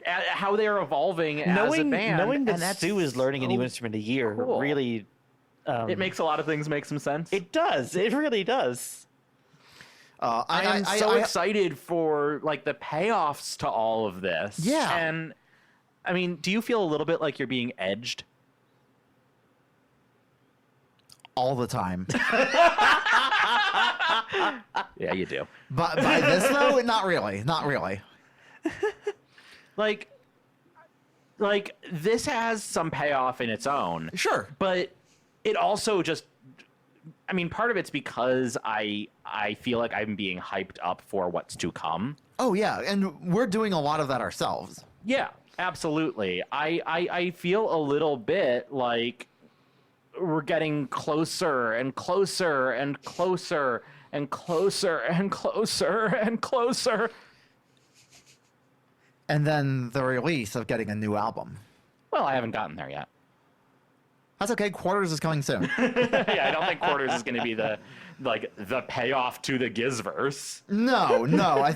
how they are evolving as a band. Knowing that that's Stu is learning a new instrument a year cool. really... it makes a lot of things make some sense. It does. It really does. I am so excited for like the payoffs to all of this. Yeah. And I mean, do you feel a little bit like you're being edged? All the time. Yeah, you do. But by this though, not really. Not really. Like this has some payoff in its own. Sure. But it also just, I mean, part of it's because I feel like I'm being hyped up for what's to come. Oh yeah, and we're doing a lot of that ourselves. Yeah, absolutely. I feel a little bit like we're getting closer and closer and closer and closer and closer and closer. And then the release of getting a new album. Well, I haven't gotten there yet. That's okay. Quarters is coming soon. Yeah, I don't think Quarters is going to be the payoff to the Gizverse. No. I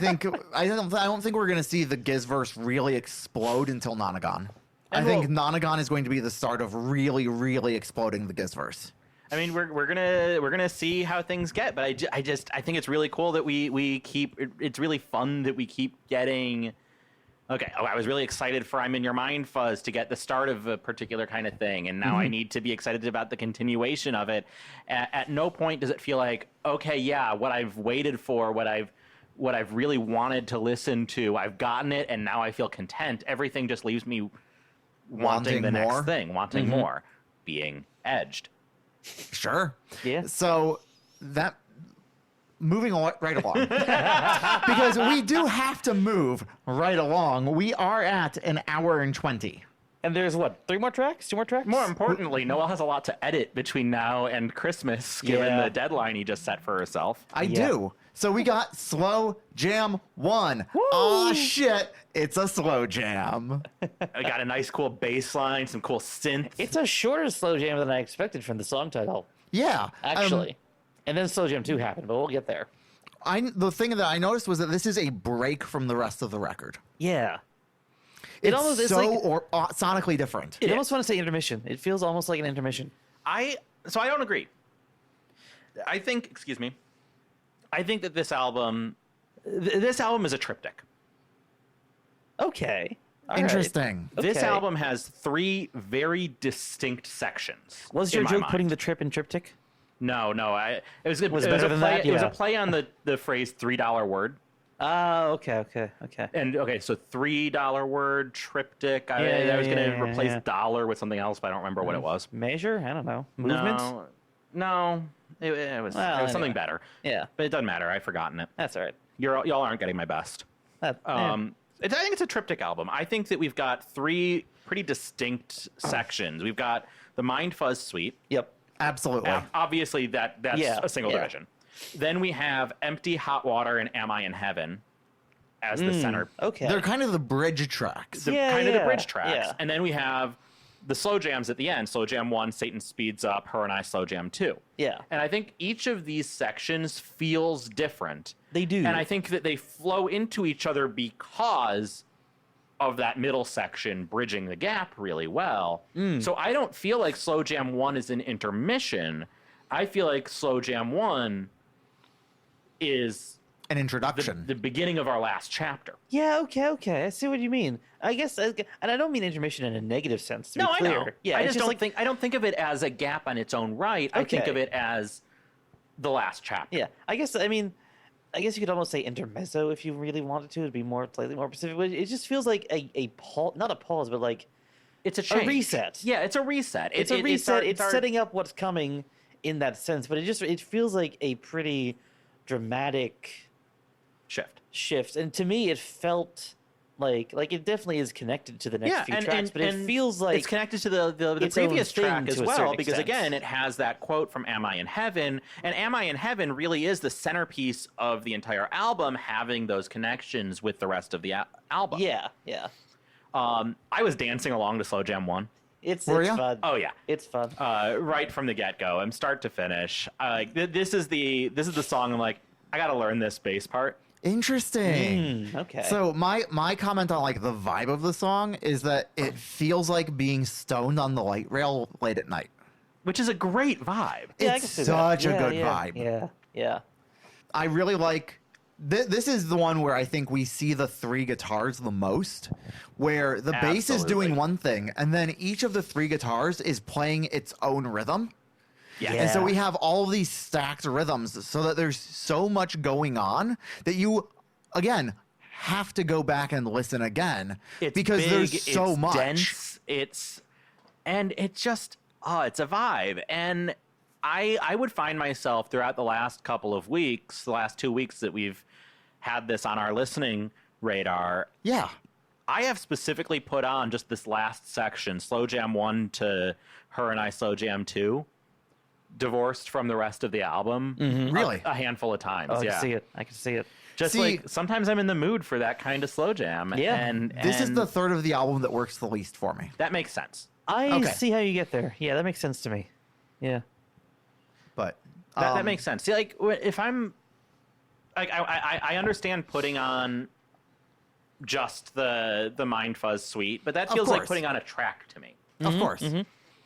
don't think we're going to see the Gizverse really explode until Nonagon. I think Nonagon is going to be the start of really, really exploding the Gizverse. I mean, we're gonna see how things get, but I think it's really cool that we keep. It's really fun that we keep getting. Okay, I was really excited for I'm in Your Mind, Fuzz, to get the start of a particular kind of thing, and now I need to be excited about the continuation of it. At no point does it feel like, okay, yeah, what I've waited for, what I've really wanted to listen to, I've gotten it, and now I feel content. Everything just leaves me wanting the next thing, wanting more, being edged. Sure. Yeah. So that... Moving right along. Because we do have to move right along. We are at an hour and 20. And there's what, 3 more tracks? 2 more tracks? More importantly, Noelle has a lot to edit between now and Christmas, given the deadline he just set for herself. I do. So we got Slow Jam 1. Aw, shit. It's a slow jam. I got a nice, cool bass line, some cool synths. It's a shorter slow jam than I expected from the song title, Yeah. actually. And then Slow Jam 2 happened, but we'll get there. The thing that I noticed was that this is a break from the rest of the record. Yeah. It's almost is sonically different. I almost want to say intermission. It feels almost like an intermission. So I don't agree. I think that this album is a triptych. Okay. All Interesting. right. This Okay. album has 3 very distinct sections. Was in your my joke mind. putting the trip in triptych? No. It was better than that? It was Yeah. a play on the phrase $3 word. Oh, okay. And so $3 word triptych. I was going to replace dollar with something else, but I don't remember what it was. Measure? I don't know. Movement? No. It was something better. Yeah. But it doesn't matter. I've forgotten it. That's all right. Y'all aren't getting my best. Yeah. I think it's a triptych album. I think that we've got 3 pretty distinct sections. We've got the Mind Fuzz suite. Yep. Absolutely. Obviously, that's a single division. Then we have Empty, Hot Water, and Am I in Heaven as the center. Okay. They're kind of the bridge tracks. The bridge tracks. Yeah. And then we have the slow jams at the end, slow jam 1, Satan speeds up, Her and I slow jam 2. Yeah. And I think each of these sections feels different. They do. And I think that they flow into each other because of that middle section bridging the gap really well. So I don't feel like slow jam 1 is an intermission. I feel like slow jam 1 is An introduction. the beginning of our last chapter. Yeah, okay. I see what you mean. I guess, and I don't mean intermission in a negative sense, to be I clear. know. Yeah, I it's just don't like, think I don't think of it as a gap on its own right. I think Okay. of it as the last chapter. Yeah, I guess you could almost say intermezzo if you really wanted to be more slightly more specific. But it just feels like a pause, not a pause, but like It's a change. a reset. Yeah, it's a reset. It's a reset. It's our- setting up what's coming in that sense. But it feels like a pretty dramatic shift. And to me, it felt like it definitely is connected to the next few tracks. But it feels like it's connected to the its own previous thing track as to a well, certain because extent. again, it has that quote from "Am I in Heaven?" and "Am I in Heaven" really is the centerpiece of the entire album, having those connections with the rest of the album. yeah. I was dancing along to Slow Jam 1. It's Were ya? fun. Oh yeah. It's fun. Right from the get-go, and start to finish. This is the song. I'm like, I gotta learn this bass part. Interesting. Okay. So my comment on like the vibe of the song is that it feels like being stoned on the light rail late at night. Which is a great vibe. Yeah, I It's can see that. such a Yeah, good yeah, vibe. Yeah. I really like this is the one where I think we see the 3 guitars the most, where the bass is doing Absolutely. one thing and then each of the 3 guitars is playing its own rhythm. Yeah. And so we have all of these stacked rhythms so that there's so much going on that you, again, have to go back and listen again It's because big, there's so it's much. dense, it's a vibe. And I would find myself throughout the last couple of weeks, the last 2 weeks that we've had this on our listening radar, Yeah. I have specifically put on just this last section, Slow Jam 1 to Her and I Slow Jam 2, divorced from the rest of the album Really? a handful of times. Oh, I yeah. can see it. I can see it. Just See- like sometimes I'm in the mood for that kind of slow jam. Yeah. And This is and the third of the album that works the least for me. that makes sense. I Okay. see how you get there. Yeah, that makes sense to me. Yeah. But That makes sense. See, like if I'm like I understand putting on just the Mind Fuzz suite, but that Of feels like course. putting on a track to me. of course.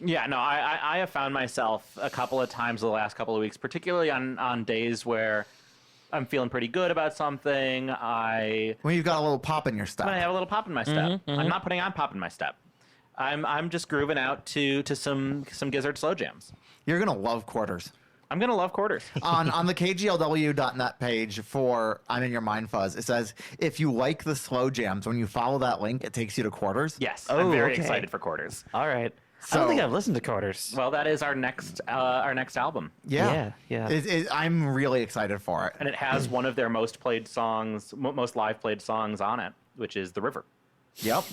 Yeah, no, I have found myself a couple of times the last couple of weeks, particularly on days where I'm feeling pretty good about something. When you've got a little pop in your step. When I have a little pop in my step. I'm not putting on pop in my step. I'm just grooving out to some Gizzard slow jams. You're going to love Quarters. I'm gonna love Quarters. on the kglw.net page for I'm in Your Mind Fuzz, it says if you like the slow jams, when you follow that link, it takes you to Quarters. Yes, Oh, I'm very okay. excited for Quarters. All right. I So- don't think I've listened to Carter's. Well, that is our next album, Yeah. Yeah. I'm really excited for it. and it has one of their most played songs, most live played songs on it, which is "The River." Yep.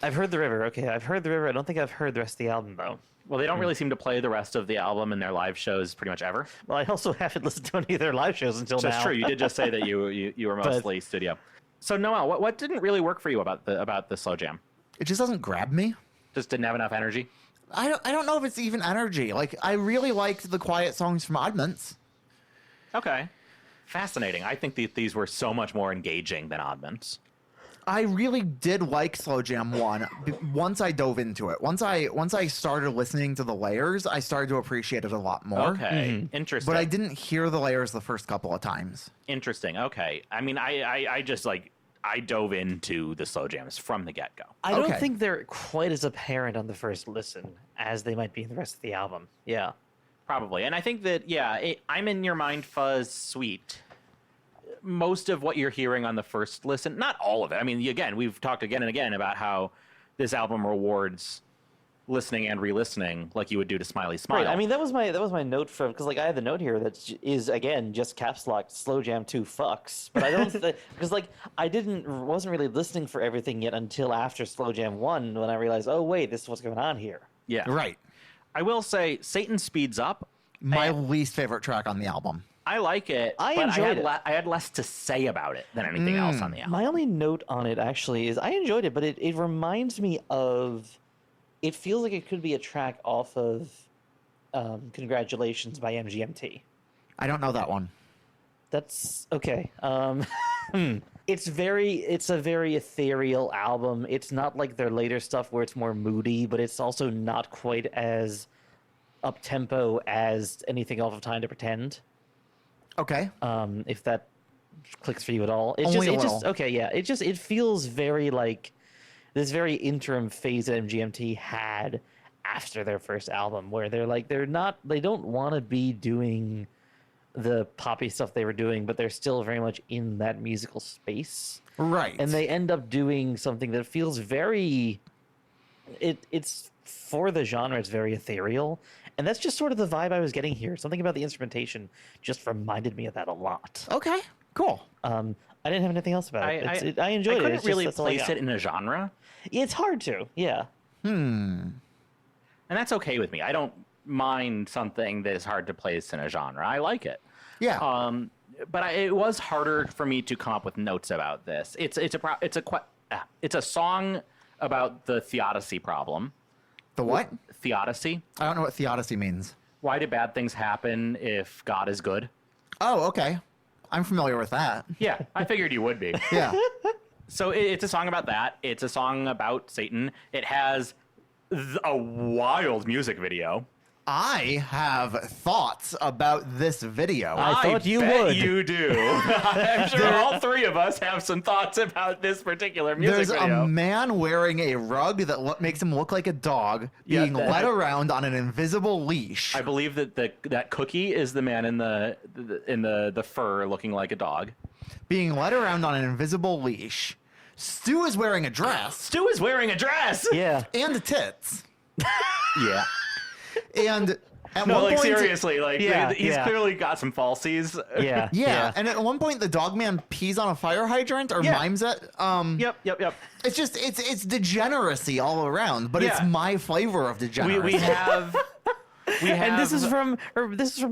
I've heard The River. Okay, I've heard The River. I don't think I've heard the rest of the album, though. Well, they don't really seem to play the rest of the album in their live shows pretty much ever. Well, I also haven't listened to any of their live shows until That's now. true. You did just say that you were mostly studio. So Noel, what didn't really work for you about the slow jam? It just doesn't grab me. Just didn't have enough energy. I don't know if it's even energy. Like, I really liked the quiet songs from Oddments. Okay, fascinating. I think these were so much more engaging than Oddments. I really did like Slow Jam 1 once I dove into it. Once I started listening to the layers, I started to appreciate it a lot more. Okay, interesting. But I didn't hear the layers the first couple of times. Interesting. Okay. I mean, I just I dove into the slow jams from the get go. I don't Okay. think they're quite as apparent on the first listen as they might be in the rest of the album. Yeah. Probably. And I think that, I'm in Your Mind Fuzz suite. Most of what you're hearing on the first listen, not all of it. I mean, again, we've talked again and again about how this album rewards listening and re-listening like you would do to Smiley Smile. Right. I mean, that was my note from, because like I have the note here that is again just caps locked Slow Jam 2 fucks, but I don't because like I wasn't really listening for everything yet until after Slow Jam 1 when I realized, oh wait, this is what's going on here. yeah. Right. I will say Satan Speeds Up. My least favorite track on the album. I like it, I but enjoyed it. I had less to say about it than anything else on the album. My only note on it actually is I enjoyed it, but it reminds me of it feels like it could be a track off of Congratulations by MGMT. I don't know that one. That's okay. It's a very ethereal album. It's not like their later stuff where it's more moody, but it's also not quite as up-tempo as anything off of Time to Pretend. Okay. If that clicks for you at all. Only a little. Okay, yeah. It feels very like this very interim phase that MGMT had after their first album, where they don't want to be doing the poppy stuff they were doing, but they're still very much in that musical space. Right. And they end up doing something that feels very it's for the genre, it's very ethereal. And that's just sort of the vibe I was getting here. Something about the instrumentation just reminded me of that a lot. Okay, cool. I didn't have anything else about it. I enjoyed it. I couldn't It's just, really that's all I place got. it in a genre, It's hard to, yeah. and that's okay with me. I don't mind something that is hard to place in a genre. I like it. Yeah. But it was harder for me to come up with notes about this. It's a song about the theodicy problem. The what? Theodicy. I don't know what theodicy means. Why do bad things happen if God is good? Oh, okay. I'm familiar with that. Yeah, I figured you would be. Yeah. So it's a song about that. It's a song about Satan. It has a wild music video. I have thoughts about this video. I thought you bet would. You do. I'm sure all three of us have some thoughts about this particular music There's video. a man wearing a rug that makes him look like a dog, Yeah, being led around on an invisible leash. I believe that that Cookie is the man in the fur looking like a dog. Being led around on an invisible leash. Stu is wearing a dress Stu is wearing a dress. Yeah. and tits. Yeah. And at No, one like point, seriously, like Yeah, he's yeah. clearly got some falsies. Yeah. yeah, and at one point the dog man pees on a fire hydrant or Yeah. mimes it. Yep. It's just it's degeneracy all around, but it's Yeah. my flavor of degeneracy. We have And this is from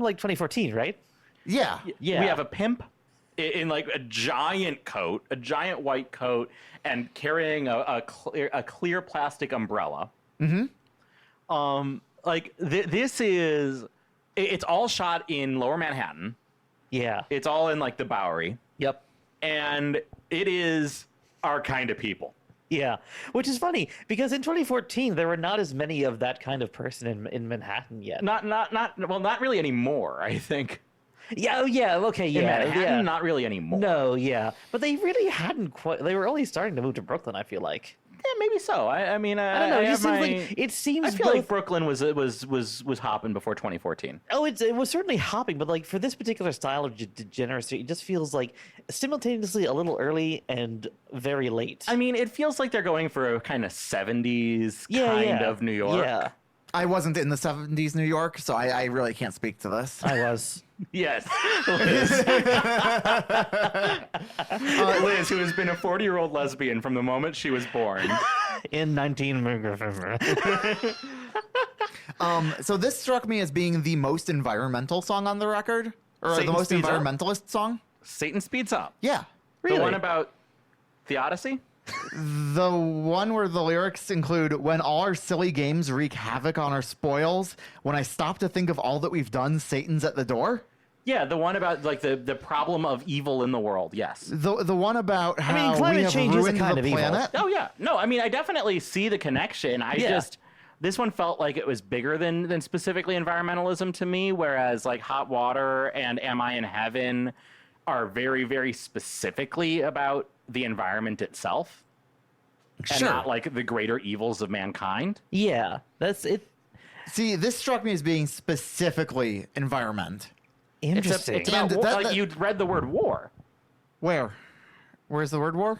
like 2014, right? yeah. Yeah. We have a pimp in like a giant coat, a giant white coat, and carrying a clear plastic umbrella. Like this is, it's all shot in Lower Manhattan. Yeah. It's all in like the Bowery, Yep. and it is our kind of people. Yeah, which is funny because in 2014 there were not as many of that kind of person in Manhattan yet. Not really anymore. I think Yeah, oh yeah, okay, in yeah, Manhattan, yeah. not really anymore. No, yeah, but they really hadn't quite. They were only starting to move to Brooklyn. I feel like. Yeah, maybe so. I mean, I don't know. It seems I feel both. like Brooklyn was hopping before 2014. Oh, it was certainly hopping, but like for this particular style of degeneracy, it just feels like simultaneously a little early and very late. I mean, it feels like they're going for a kind of 70s yeah, kind yeah. of New York. Yeah, I wasn't in the 70s New York, so I really can't speak to this. I was. Yes. Liz. Liz, who has been a 40-year-old lesbian from the moment she was born. In 19. So this struck me as being the most environmental song on the record, or Satan the most Speeds Up? environmentalist song. Satan Speeds Up. Yeah, The one about Theodicy? the one where the lyrics include "When all our silly games wreak havoc on our spoils, when I stop to think of all that we've done, Satan's at the door." Yeah, the one about like the problem of evil in the world. Yes. The one about how mean, climate we have change is a ruined kind the of evil. planet. Oh yeah. No, I mean I definitely see the connection. This one felt like it was bigger than specifically environmentalism to me, whereas like Hot Water and Am I in Heaven are very, very specifically about the environment itself. And Sure. not like the greater evils of mankind. Yeah, that's it. See, this struck me as being specifically environment. Interesting. It's about And war. that- Like that- you'd read the word war. Where? Where's the word war?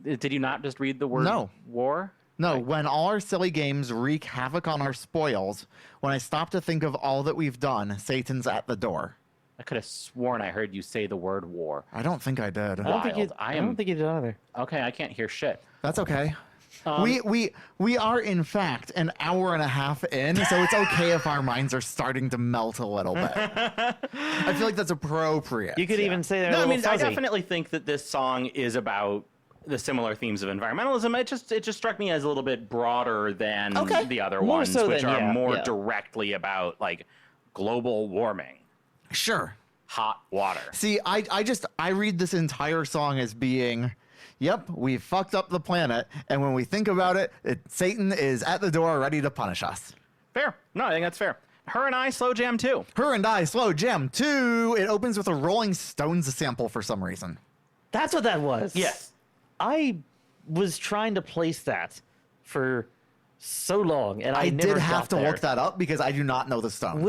Did you not just read the word No. war? No, when all our silly games wreak havoc on our spoils, when I stop to think of all that we've done, Satan's at the door. I could have sworn I heard you say the word war. I don't think I did. I don't think Wild. you. I I am- don't think you did either. Okay, I can't hear shit. That's okay. We are in fact an hour and a half in, so it's okay if our minds are starting to melt a little bit. I feel like that's appropriate. You could even say they're No, a I little mean, I fuzzy. definitely think that this song is about the similar themes of environmentalism. It just struck me as a little bit broader than the other More ones, so which than- are yeah, more yeah. directly about like global warming, Sure. hot water. See, I read this entire song as being, yep, we fucked up the planet, and when we think about it, Satan is at the door ready to punish us. Fair. No, I think that's fair. Her and I slow jam too. Her and I slow jam too. It opens with a Rolling Stones sample for some reason. That's what that was. Yes. I was trying to place that for so long, and I I never did have got to there. look that up because I do not know the Stones.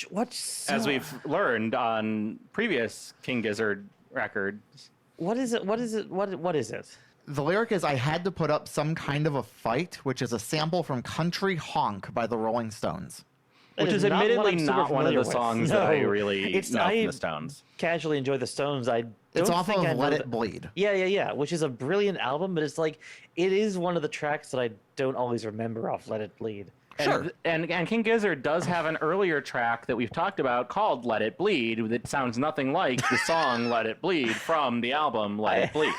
What As song? we've learned on previous King Gizzard records. What is it? What is it? What is it? The lyric is, I had to put up some kind of a fight, which is a sample from Country Honk by the Rolling Stones. That Which is not what admittedly I'm super not one of familiar the with. songs that I No. really know from I the Stones. casually enjoy the Stones. I don't It's off think of I know Let the- It Bleed. Yeah, which is a brilliant album, but it's like it is one of the tracks that I don't always remember off Let It Bleed. Sure. And King Gizzard does have an earlier track that we've talked about called Let It Bleed that sounds nothing like the song Let It Bleed from the album Let It Bleed.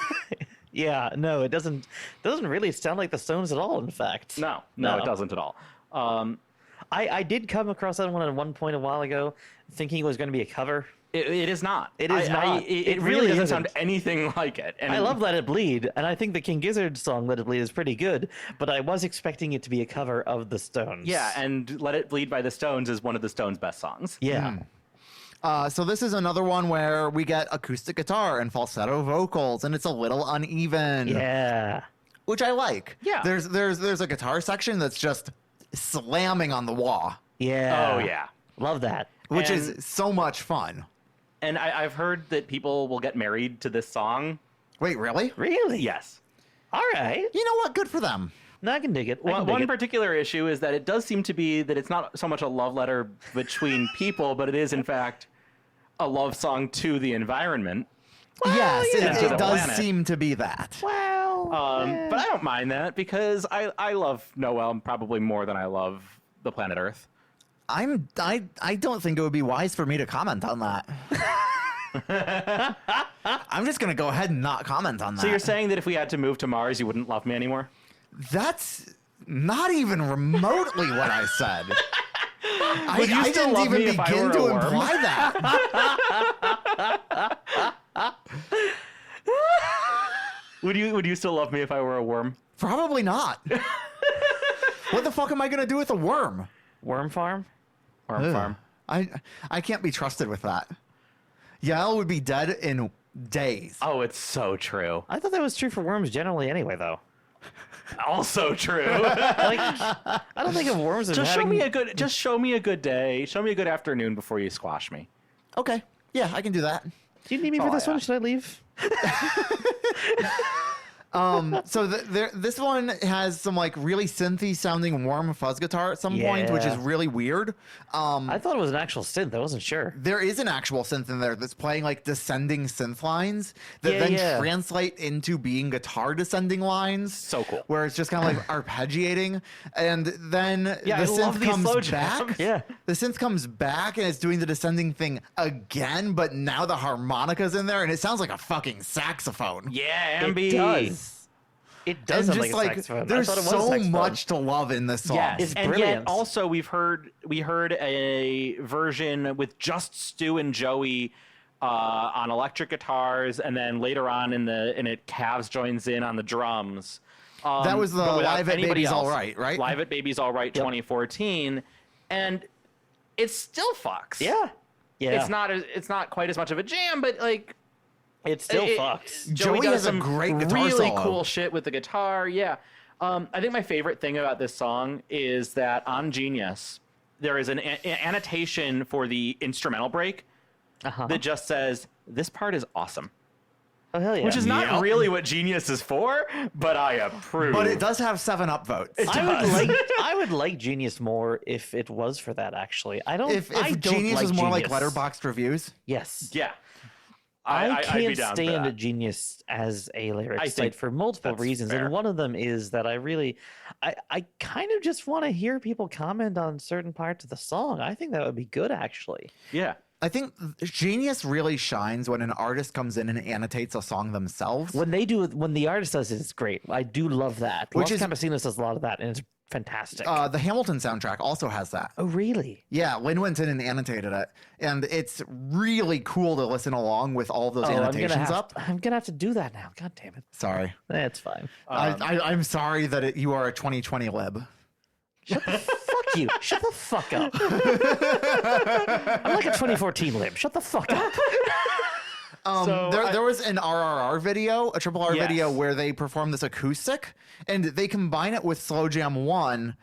Yeah, no, it doesn't really sound like the Stones at all, in fact. No, it doesn't at all. I did come across that one at one point a while ago, thinking it was going to be a cover. It is not. It is not. It It really really doesn't isn't. sound anything like it. And I love Let It Bleed, and I think the King Gizzard song Let It Bleed is pretty good, but I was expecting it to be a cover of the Stones. Yeah, and Let It Bleed by the Stones is one of the Stones' best songs. Yeah. So this is another one where we get acoustic guitar and falsetto vocals, and it's a little uneven. Yeah. Which I like. Yeah. There's a guitar section that's just slamming on the wah, Yeah. Oh, yeah. Love that. which And- is so much fun. And I've heard that people will get married to this song. Wait, really? Really? Yes. All right. You know what? Good for them. No, I can dig it. I can dig One it. particular issue is that it does seem to be that it's not so much a love letter between people, but it is, in fact, a love song to the environment. Yes, yeah. it, To it the does planet. seem to be that. Well, But I don't mind that because I love Noel probably more than I love the planet Earth. I don't think it would be wise for me to comment on that. I'm just gonna go ahead and not comment on that. So you're saying that if we had to move to Mars, you wouldn't love me anymore? That's not even remotely what I said. Would you I still didn't love even me if I begin were to a worm? imply that. Would you still love me if I were a worm? Probably not. What the fuck am I gonna do with a worm? Worm Farm? Worm farm. I can't be trusted with that. Yael would be dead in days. Oh, it's so true. I thought that was true for worms generally anyway, though. Also true. Like, I don't think of worms as Just show having... me a good day. Show me a good afternoon before you squash me. Okay, yeah, I can do that. Do you need me for Oh, this yeah. one? Should I leave? So this one has some like really synthy sounding warm fuzz guitar at some point, which is Yeah. really weird. I thought it was an actual synth. I wasn't sure. There is an actual synth in there that's playing like descending synth lines that Yeah, then yeah. translate into being guitar descending lines. So cool. Where it's just kind of like arpeggiating, and then Yeah, the I love synth these slow comes jams. back. Yeah. The synth comes back and it's doing the descending thing again, but now the harmonica's in there and it sounds like a fucking saxophone. Yeah, It Ambi. does. It does And sound just like a like saxophone. I there's thought it was a so saxophone. much to love in this song. Yes, It's and brilliant. yet also we heard a version with just Stu and Joey on electric guitars, and then later on in it, Cavs joins in on the drums. That was the but without Live at anybody Baby's else. All Right, right? Live at Baby's All Right 2014, and it still fucks. Yeah. Yeah. It's not quite as much of a jam, but like It still it- fucks. Joey Joey does has a some great guitar really solo. cool shit with the guitar. Yeah. I think my favorite thing about this song is that on Genius, there is an annotation for the instrumental break Uh-huh. that just says, "This part is awesome," Oh, hell yeah. which is not Yep. really what Genius is for, but I approve. But it does have 7-Up votes. I would like Genius more if it was for that, actually. I don't If I don't Genius was more like Genius. Letterboxd reviews. Yes. Yeah. I I'd be can't down for stand that. a Genius as a lyric I site think for multiple that's reasons. fair. And one of them is that I kind of just want to hear people comment on certain parts of the song. I think that would be good, actually. Yeah. I think genius really shines when an artist comes in and annotates a song themselves. When the artist does it, it's great. I do love that. Which Los is- Campesinos does a lot of that, and it's fantastic. The Hamilton soundtrack also has that. Oh, really? Yeah, Lynn went in and annotated it, and it's really cool to listen along with all those annotations up. I'm gonna have to do that now. God damn it. Sorry, That's fine. I'm sorry that you are a 2020 lib. Fuck you. Shut the fuck up. I'm like a 2014 lib. Shut the fuck up. There was an RRR video, a triple R Yes. video, where they perform this acoustic, and they combine it with Slow Jam 1,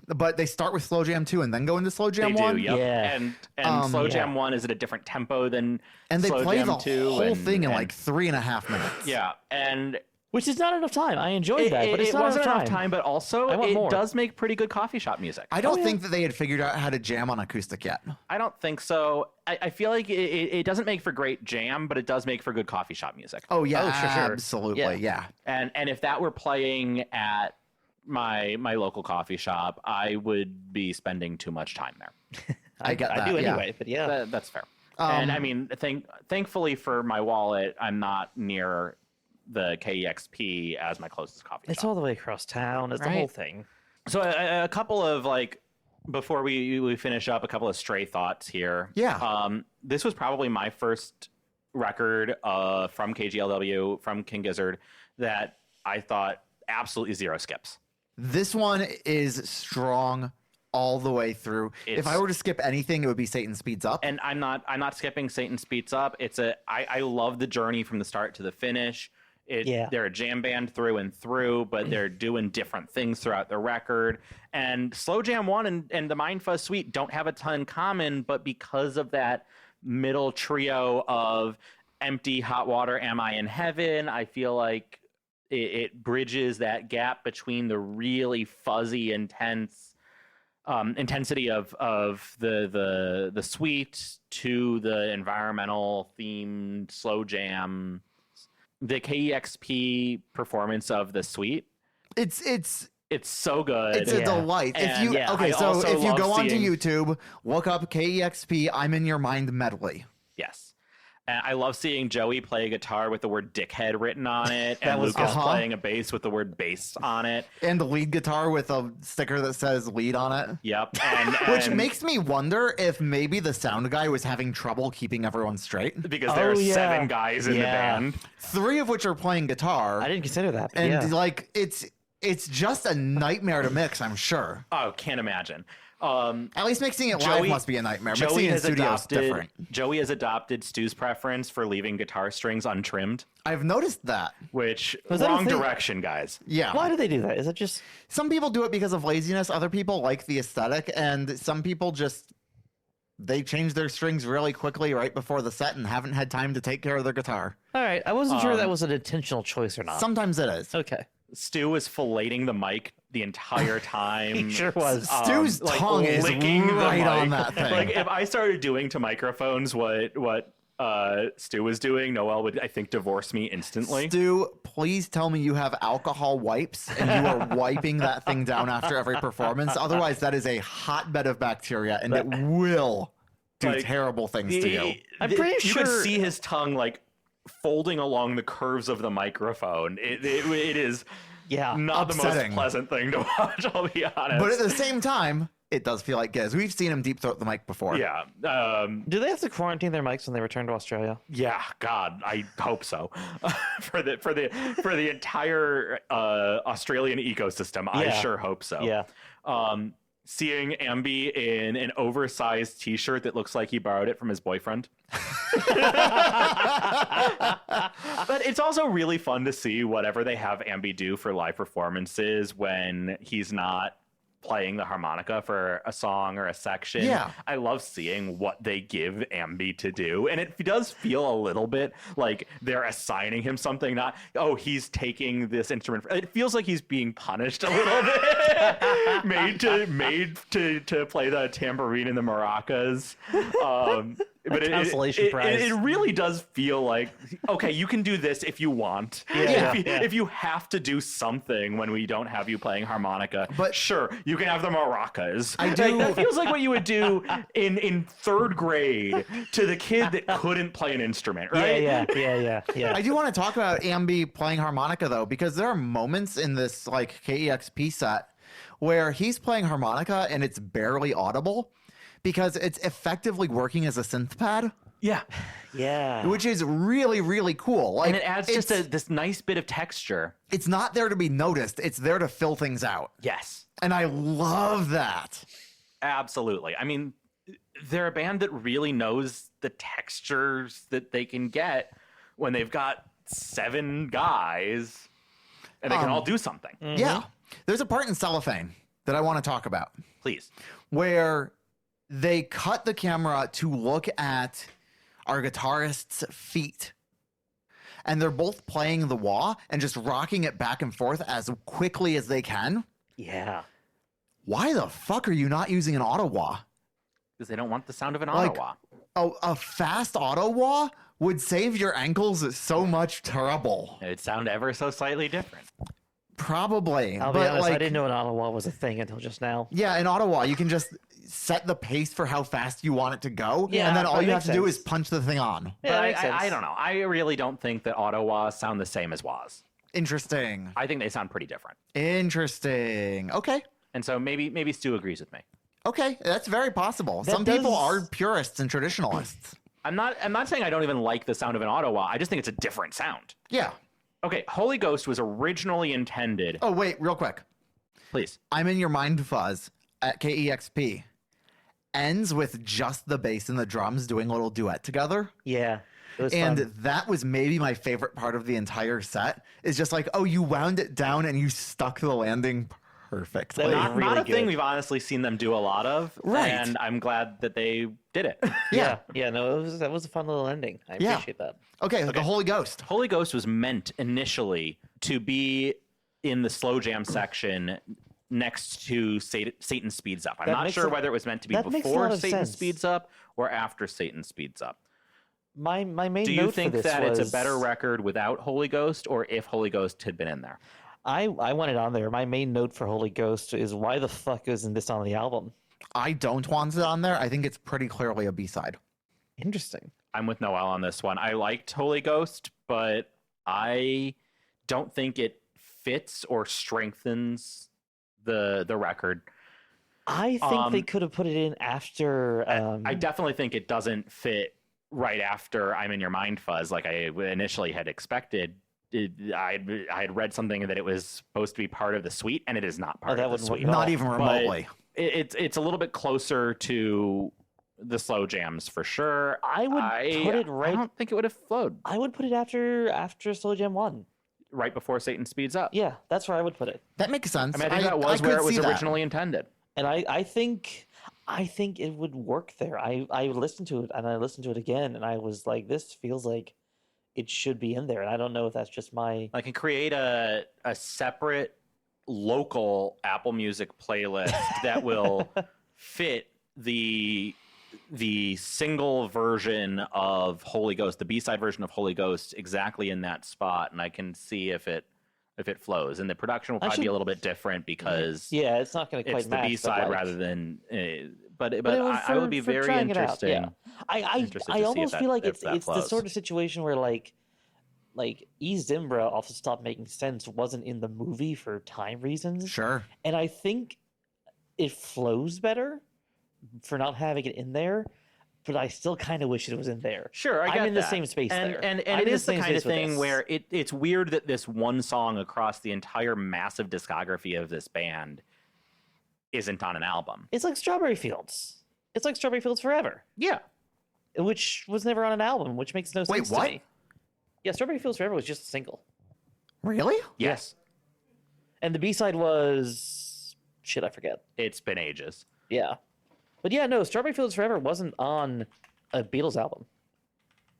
but they start with Slow Jam 2 and then go into Slow Jam They 1. do, yep. Yeah. And Slow Jam 1 is at a different tempo than And they Slow play Jam the 2. whole thing in like 3.5 minutes. Yeah, and Which is not enough time. I enjoyed that, but it's it not wasn't enough time. but also I want it more. does make pretty good coffee shop music. I don't think that they had figured out how to jam on acoustic yet. I don't think so. I feel like it doesn't make for great jam, but it does make for good coffee shop music. Oh yeah, Oh, sure. absolutely, yeah. And if that were playing at my local coffee shop, I would be spending too much time there. I get that. I do yeah. anyway, but yeah. That's fair. And I mean, thankfully for my wallet, I'm not near the KEXP as my closest coffee It's shop. all the way across town. It's the Right. whole thing. So a couple of before we finish up, a couple of stray thoughts here. Yeah. This was probably my first record from KGLW, from King Gizzard, that I thought absolutely zero skips. This one is strong all the way through. If I were to skip anything, it would be Satan Speeds Up. And I'm not skipping Satan Speeds Up. I love the journey from the start to the finish. They're a jam band through and through, but they're doing different things throughout the record. And Slow Jam 1 and the Mind Fuzz Suite don't have a ton in common, but because of that middle trio of Empty, Hot Water, Am I in Heaven, I feel like it bridges that gap between the really fuzzy, intense intensity of the suite to the environmental themed slow jam. The KEXP performance of the suite, it's so good. It's a delight. And So if you love go onto seeing- YouTube, look up KEXP I'm in Your Mind medley. Yes. And I love seeing Joey play a guitar with the word dickhead written on it, That and was- Lucas uh-huh. playing a bass with the word bass on it. And the lead guitar with a sticker that says lead on it. Yep. Which and makes me wonder if maybe the sound guy was having trouble keeping everyone straight. because there are yeah. 7 guys in the Yeah. band. 3 of which are playing guitar. I didn't consider that. But And yeah. like it's just a nightmare to mix, I'm sure. Oh, can't imagine. At least mixing it live must be a nightmare. Mixing it in studio is different. Joey has adopted Stu's preference for leaving guitar strings untrimmed, I've noticed that. which Was that a wrong thing? direction, guys. Yeah. Why do they do that? Is it just Some people do it because of laziness. Other people like the aesthetic, and some people just they change their strings really quickly right before the set and haven't had time to take care of their guitar. all right? I wasn't sure that was an intentional choice or not. Sometimes it is. Okay. Stu was filleting the mic the entire time. He sure was. Stu's tongue is licking the right on mic. that thing. Like if I started doing to microphones what Stu was doing, Noelle would, I think, divorce me instantly. Stu, please tell me you have alcohol wipes and you are wiping that thing down after every performance. Otherwise, that is a hotbed of bacteria and it will do Like, terrible things to you. I'm pretty you could sure- see his tongue like folding along the curves of the microphone. It is Yeah. not the Upsetting. most pleasant thing to watch, I'll be honest. But at the same time, it does feel like Giz. We've seen him deep throat the mic before. yeah. Do they have to quarantine their mics when they return to Australia? Yeah, God, I hope so. for the entire Australian ecosystem, I Yeah. sure hope so. Yeah. Seeing Ambi in an oversized T-shirt that looks like he borrowed it from his boyfriend. But it's also really fun to see whatever they have Ambi do for live performances when he's not playing the harmonica for a song or a section. Yeah. I love seeing what they give Ambi to do. And it does feel a little bit like they're assigning him something, not, oh, he's taking this instrument. It feels like he's being punished a little bit. made to play the tambourine and the maracas. But Consolation prize. It really does feel like, okay, you can do this if you want. If you have to do something when we don't have you playing harmonica, But- sure, you can have the maracas. I do- That feels like what you would do in third grade to the kid that couldn't play an instrument, right? Yeah. I do want to talk about Ambi playing harmonica though, because there are moments in this like KEXP set where he's playing harmonica and it's barely audible because it's effectively working as a synth pad, Yeah. which is really, really cool. Like, And it adds just this nice bit of texture. it's not there to be noticed. It's there to fill things out. Yes. And I love that. Absolutely. I mean, they're a band that really knows the textures that they can get when they've got 7 guys and they can all do something. Yeah. There's a part in Cellophane that I want to talk about Please. where they cut the camera to look at our guitarist's feet. And they're both playing the wah and just rocking it back and forth as quickly as they can. Yeah. Why the fuck are you not using an auto wah? Because they don't want the sound of an Like- Ottawa. A fast auto wah would save your ankles so much trouble. It'd sound ever so slightly different. Probably. I'll be but honest, like, I didn't know an Ottawa was a thing until just now. yeah, in Ottawa, you can just set the pace for how fast you want it to go. Yeah, and then all that you have makes to do sense. is punch the thing on. Yeah, But that makes sense. I don't know. I really don't think that Ottawa sound the same as Waz. Interesting. I think they sound pretty different. Interesting. Okay. And so maybe Stu agrees with me. Okay, that's very possible. That Some people does- are purists and traditionalists. I'm not saying I don't even like the sound of an Ottawa. I just think it's a different sound. Yeah. Okay, Holy Ghost was originally intended. Oh, wait, real quick. Please. I'm in your mind fuzz at KEXP. Ends with just the bass and the drums doing a little duet together. Yeah. It was And fun. that was maybe my favorite part of the entire set. Is just like, oh, you wound it down and you stuck the landing perfectly. That was Not really a thing good. we've honestly seen them do a lot of. Right. And I'm glad that they did it. Yeah. No, that was a fun little ending. I Yeah. appreciate that. Okay, the Holy Ghost. Holy Ghost was meant initially to be in the slow jam section next to Satan Speeds Up. I'm That not makes sure a- whether it was meant to be that makes a before lot of Satan sense. Speeds Up or after Satan Speeds Up. My main Do note you think for this that was, it's a better record without Holy Ghost or if Holy Ghost had been in there? I want it on there. My main note for Holy Ghost is why the fuck isn't this on the album? I don't want it on there. I think it's pretty clearly a B-side. Interesting. I'm with Noel on this one. I liked Holy Ghost, but I don't think it fits or strengthens the record. I think they could have put it in after. I definitely think it doesn't fit right after I'm in Your Mind Fuzz like I initially had expected. I had read something that it was supposed to be part of the suite, and it is not part that of the wouldn't work suite. at all. Not even But remotely. It's a little bit closer to the slow jams for sure. I would put it I right. don't think it would have flowed I would put it after Slow Jam 1. right before Satan Speeds Up. Yeah, that's where I would put it. That makes sense. I mean, I think that was could where it was see that. originally intended. And I think it would work there. I listened to it and I listened to it again and I was like, this feels like it should be in there. And I don't know if that's just my I can create a separate local Apple Music playlist that will fit the single version of Holy Ghost, the B-side version of Holy Ghost, exactly in that spot, and I can see if it flows. And the production will probably be a little bit different because Yeah, it's not going to quite it's the match. B-side but, rather than. But it was I would be for very trying it out, interested. yeah. I interested to see if almost that- feel like if it's that the flows. sort of situation where like E Zimbra also stopped making sense, wasn't in the movie for time reasons. Sure. And I think it flows better for not having it in there, but I still kind of wish it was in there. Sure, I I'm get in the that. same space and, there. And I'm it in is the same kind of space with thing this. where it's weird that this one song across the entire massive discography of this band isn't on an album. It's like Strawberry Fields. It's like Strawberry Fields Forever, Yeah. which was never on an album, which makes no Wait, sense what? to me. Yeah, Strawberry Fields Forever was just a single. Really? Yes. And the B-side was... Shit, I forget. It's been ages. Yeah. But yeah, no, Strawberry Fields Forever wasn't on a Beatles album.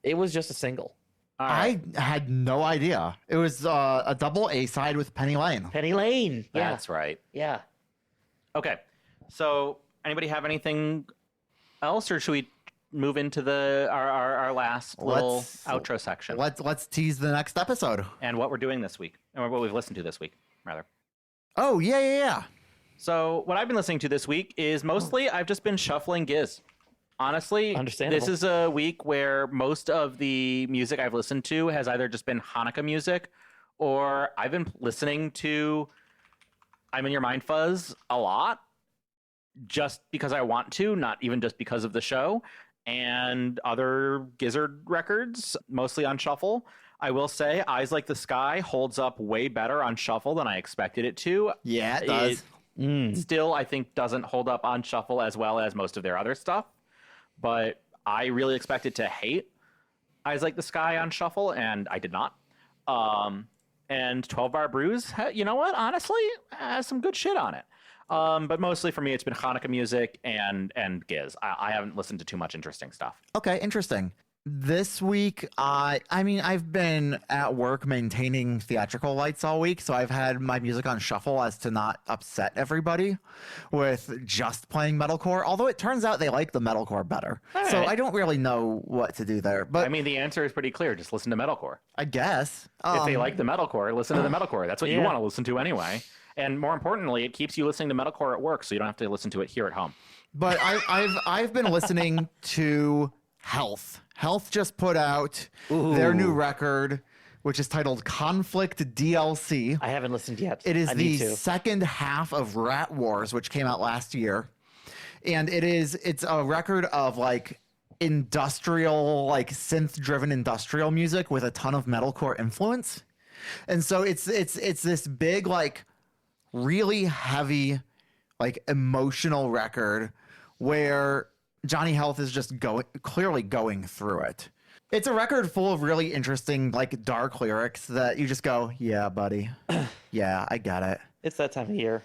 It was just a single. All right. I had no idea. It was a double A-side with Penny Lane. Penny Lane. Yeah. That's right. Yeah. Okay. So, anybody have anything else, or should we move into our last little outro section. Let's tease the next episode. And what we're doing this week, or what we've listened to this week, rather. Oh, yeah. So what I've been listening to this week is mostly I've just been shuffling Giz. Honestly, this is a week where most of the music I've listened to has either just been Hanukkah music, or I've been listening to I'm in Your Mind Fuzz a lot, just because I want to, not even just because of the show, and other Gizzard records, mostly on shuffle. I will say Eyes Like the Sky holds up way better on shuffle than I expected it to. Yeah, it does. Still, I think, doesn't hold up on shuffle as well as most of their other stuff. But I really expected to hate Eyes Like the Sky on shuffle, and I did not. And 12 Bar Brews, you know what? Honestly, has some good shit on it. But mostly for me, it's been Hanukkah music and Giz. I haven't listened to too much interesting stuff. Okay, interesting. This week, I've been at work maintaining theatrical lights all week, so I've had my music on shuffle as to not upset everybody with just playing metalcore, although it turns out they like the metalcore better. All so right. I don't really know what to do there. But I mean, the answer is pretty clear. Just listen to metalcore. I guess. If they like the metalcore, listen to the metalcore. That's what you Yeah. want to listen to anyway. And more importantly, it keeps you listening to metalcore at work, so you don't have to listen to it here at home. But I've been listening to Health. Health just put out their new record, which is titled Conflict DLC. I haven't listened yet. It is I the need to. second half of Rat Wars, which came out last year. And it's a record of like industrial, like synth-driven industrial music with a ton of metalcore influence. And so it's this big, like really heavy, like emotional record where Johnny Health is just clearly going through it. It's a record full of really interesting, like dark lyrics that you just go, yeah, buddy. Yeah, I get it. It's that time of year.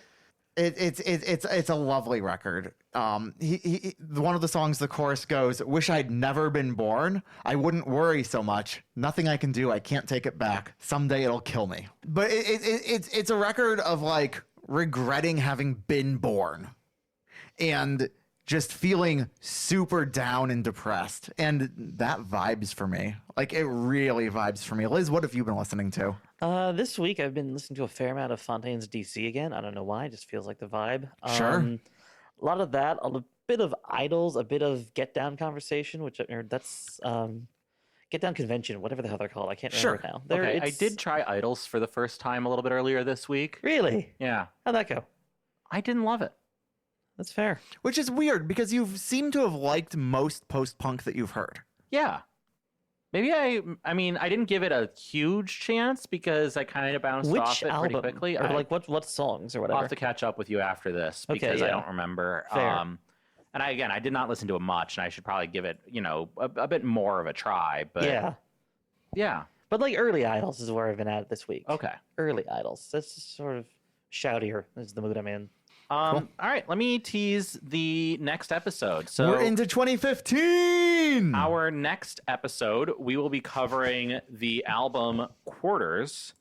It's a lovely record. One of the songs, the chorus goes, "Wish I'd never been born. I wouldn't worry so much. Nothing I can do. I can't take it back. Someday it'll kill me." But it's a record of like regretting having been born and just feeling super down and depressed. And that vibes for me. Like it really vibes for me. Liz, what have you been listening to? This week I've been listening to a fair amount of Fontaine's DC again. I don't know why, it just feels like the vibe. Sure. A lot of that, a bit of Idols, a bit of Get Down Conversation, that's Get Down Convention, whatever the hell they're called. I can't remember now. Okay, I did try Idols for the first time a little bit earlier this week. Really? Yeah. How'd that go? I didn't love it. That's fair. Which is weird because you seem to have liked most post-punk that you've heard. Yeah. Maybe I mean, I didn't give it a huge chance because I kind of bounced Which off it album? pretty quickly. Or like what songs or whatever? I'll have to catch up with you after this Okay, because I yeah. don't remember. Fair. And I did not listen to it much, and I should probably give it, a bit more of a try. But yeah. But like early Idols is where I've been at this week. Okay. Early Idols. That's just sort of shoutier. This is the mood I'm in. All right, let me tease the next episode. So we're into 2015. Our next episode, we will be covering the album Quarters.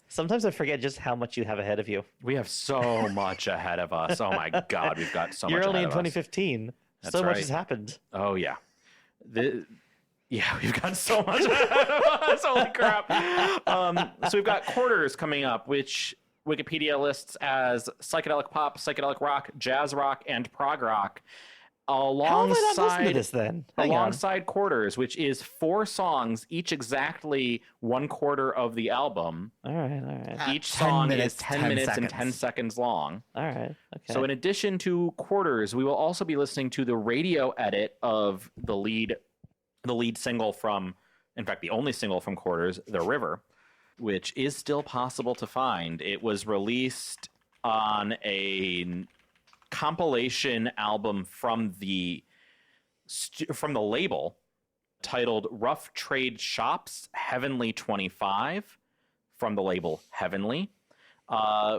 Sometimes I forget just how much you have ahead of you. We have so much ahead of us. Oh my God, we've got so much You're ahead only in of us. 2015. That's So much right. has happened. Oh yeah. Yeah, we've got so much ahead of us. Holy crap. So we've got Quarters coming up, which Wikipedia lists as psychedelic pop, psychedelic rock, jazz rock, and prog rock. How have I not listened to this then? Hang on. Alongside Quarters, which is 4 songs, each exactly 1/4 of the album. All right. Each 10 song minutes, is 10 10 minutes and seconds. 10 seconds long. All right. Okay. So in addition to Quarters, we will also be listening to the radio edit of the lead single from, in fact, the only single from Quarters, The River, which is still possible to find. It was released on a compilation album from the label titled Rough Trade Shops Heavenly 25 from the label Heavenly,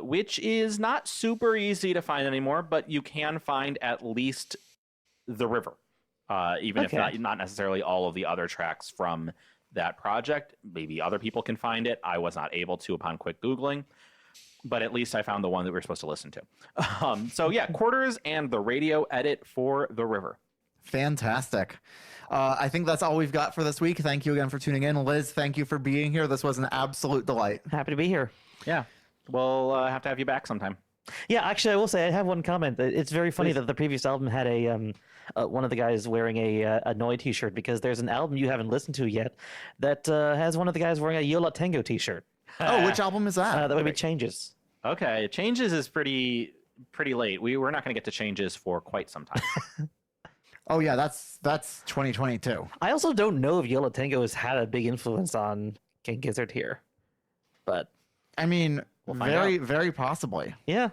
which is not super easy to find anymore, but you can find at least The River, even Okay. if not necessarily all of the other tracks from that project. Maybe other people can find it. I was not able to upon quick Googling, but at least I found the one that we were supposed to listen to. So yeah, Quarters and the radio edit for The River. Fantastic. I think that's all we've got for this week. Thank you again for tuning in. Liz, thank you for being here. This was an absolute delight. Happy to be here. Yeah. We'll have to have you back sometime. Yeah, actually, I will say I have one comment. It's very funny Please. that the previous album had one of the guys wearing a Noi t-shirt, because there's an album you haven't listened to yet that has one of the guys wearing a Yola Tango t-shirt. Oh, which album is that? That would be Changes. Okay. Changes is pretty late. We're not going to get to Changes for quite some time. Oh, yeah, that's 2022. I also don't know if Yola Tango has had a big influence on King Gizzard here, but I mean, We'll find very possibly. yeah.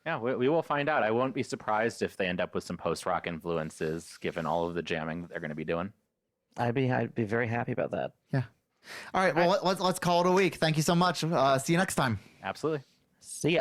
Yeah, we will find out. I won't be surprised if they end up with some post-rock influences, given all of the jamming that they're going to be doing. I'd be very happy about that. Yeah. All right, well, let's call it a week. Thank you so much. See you next time. Absolutely. See ya.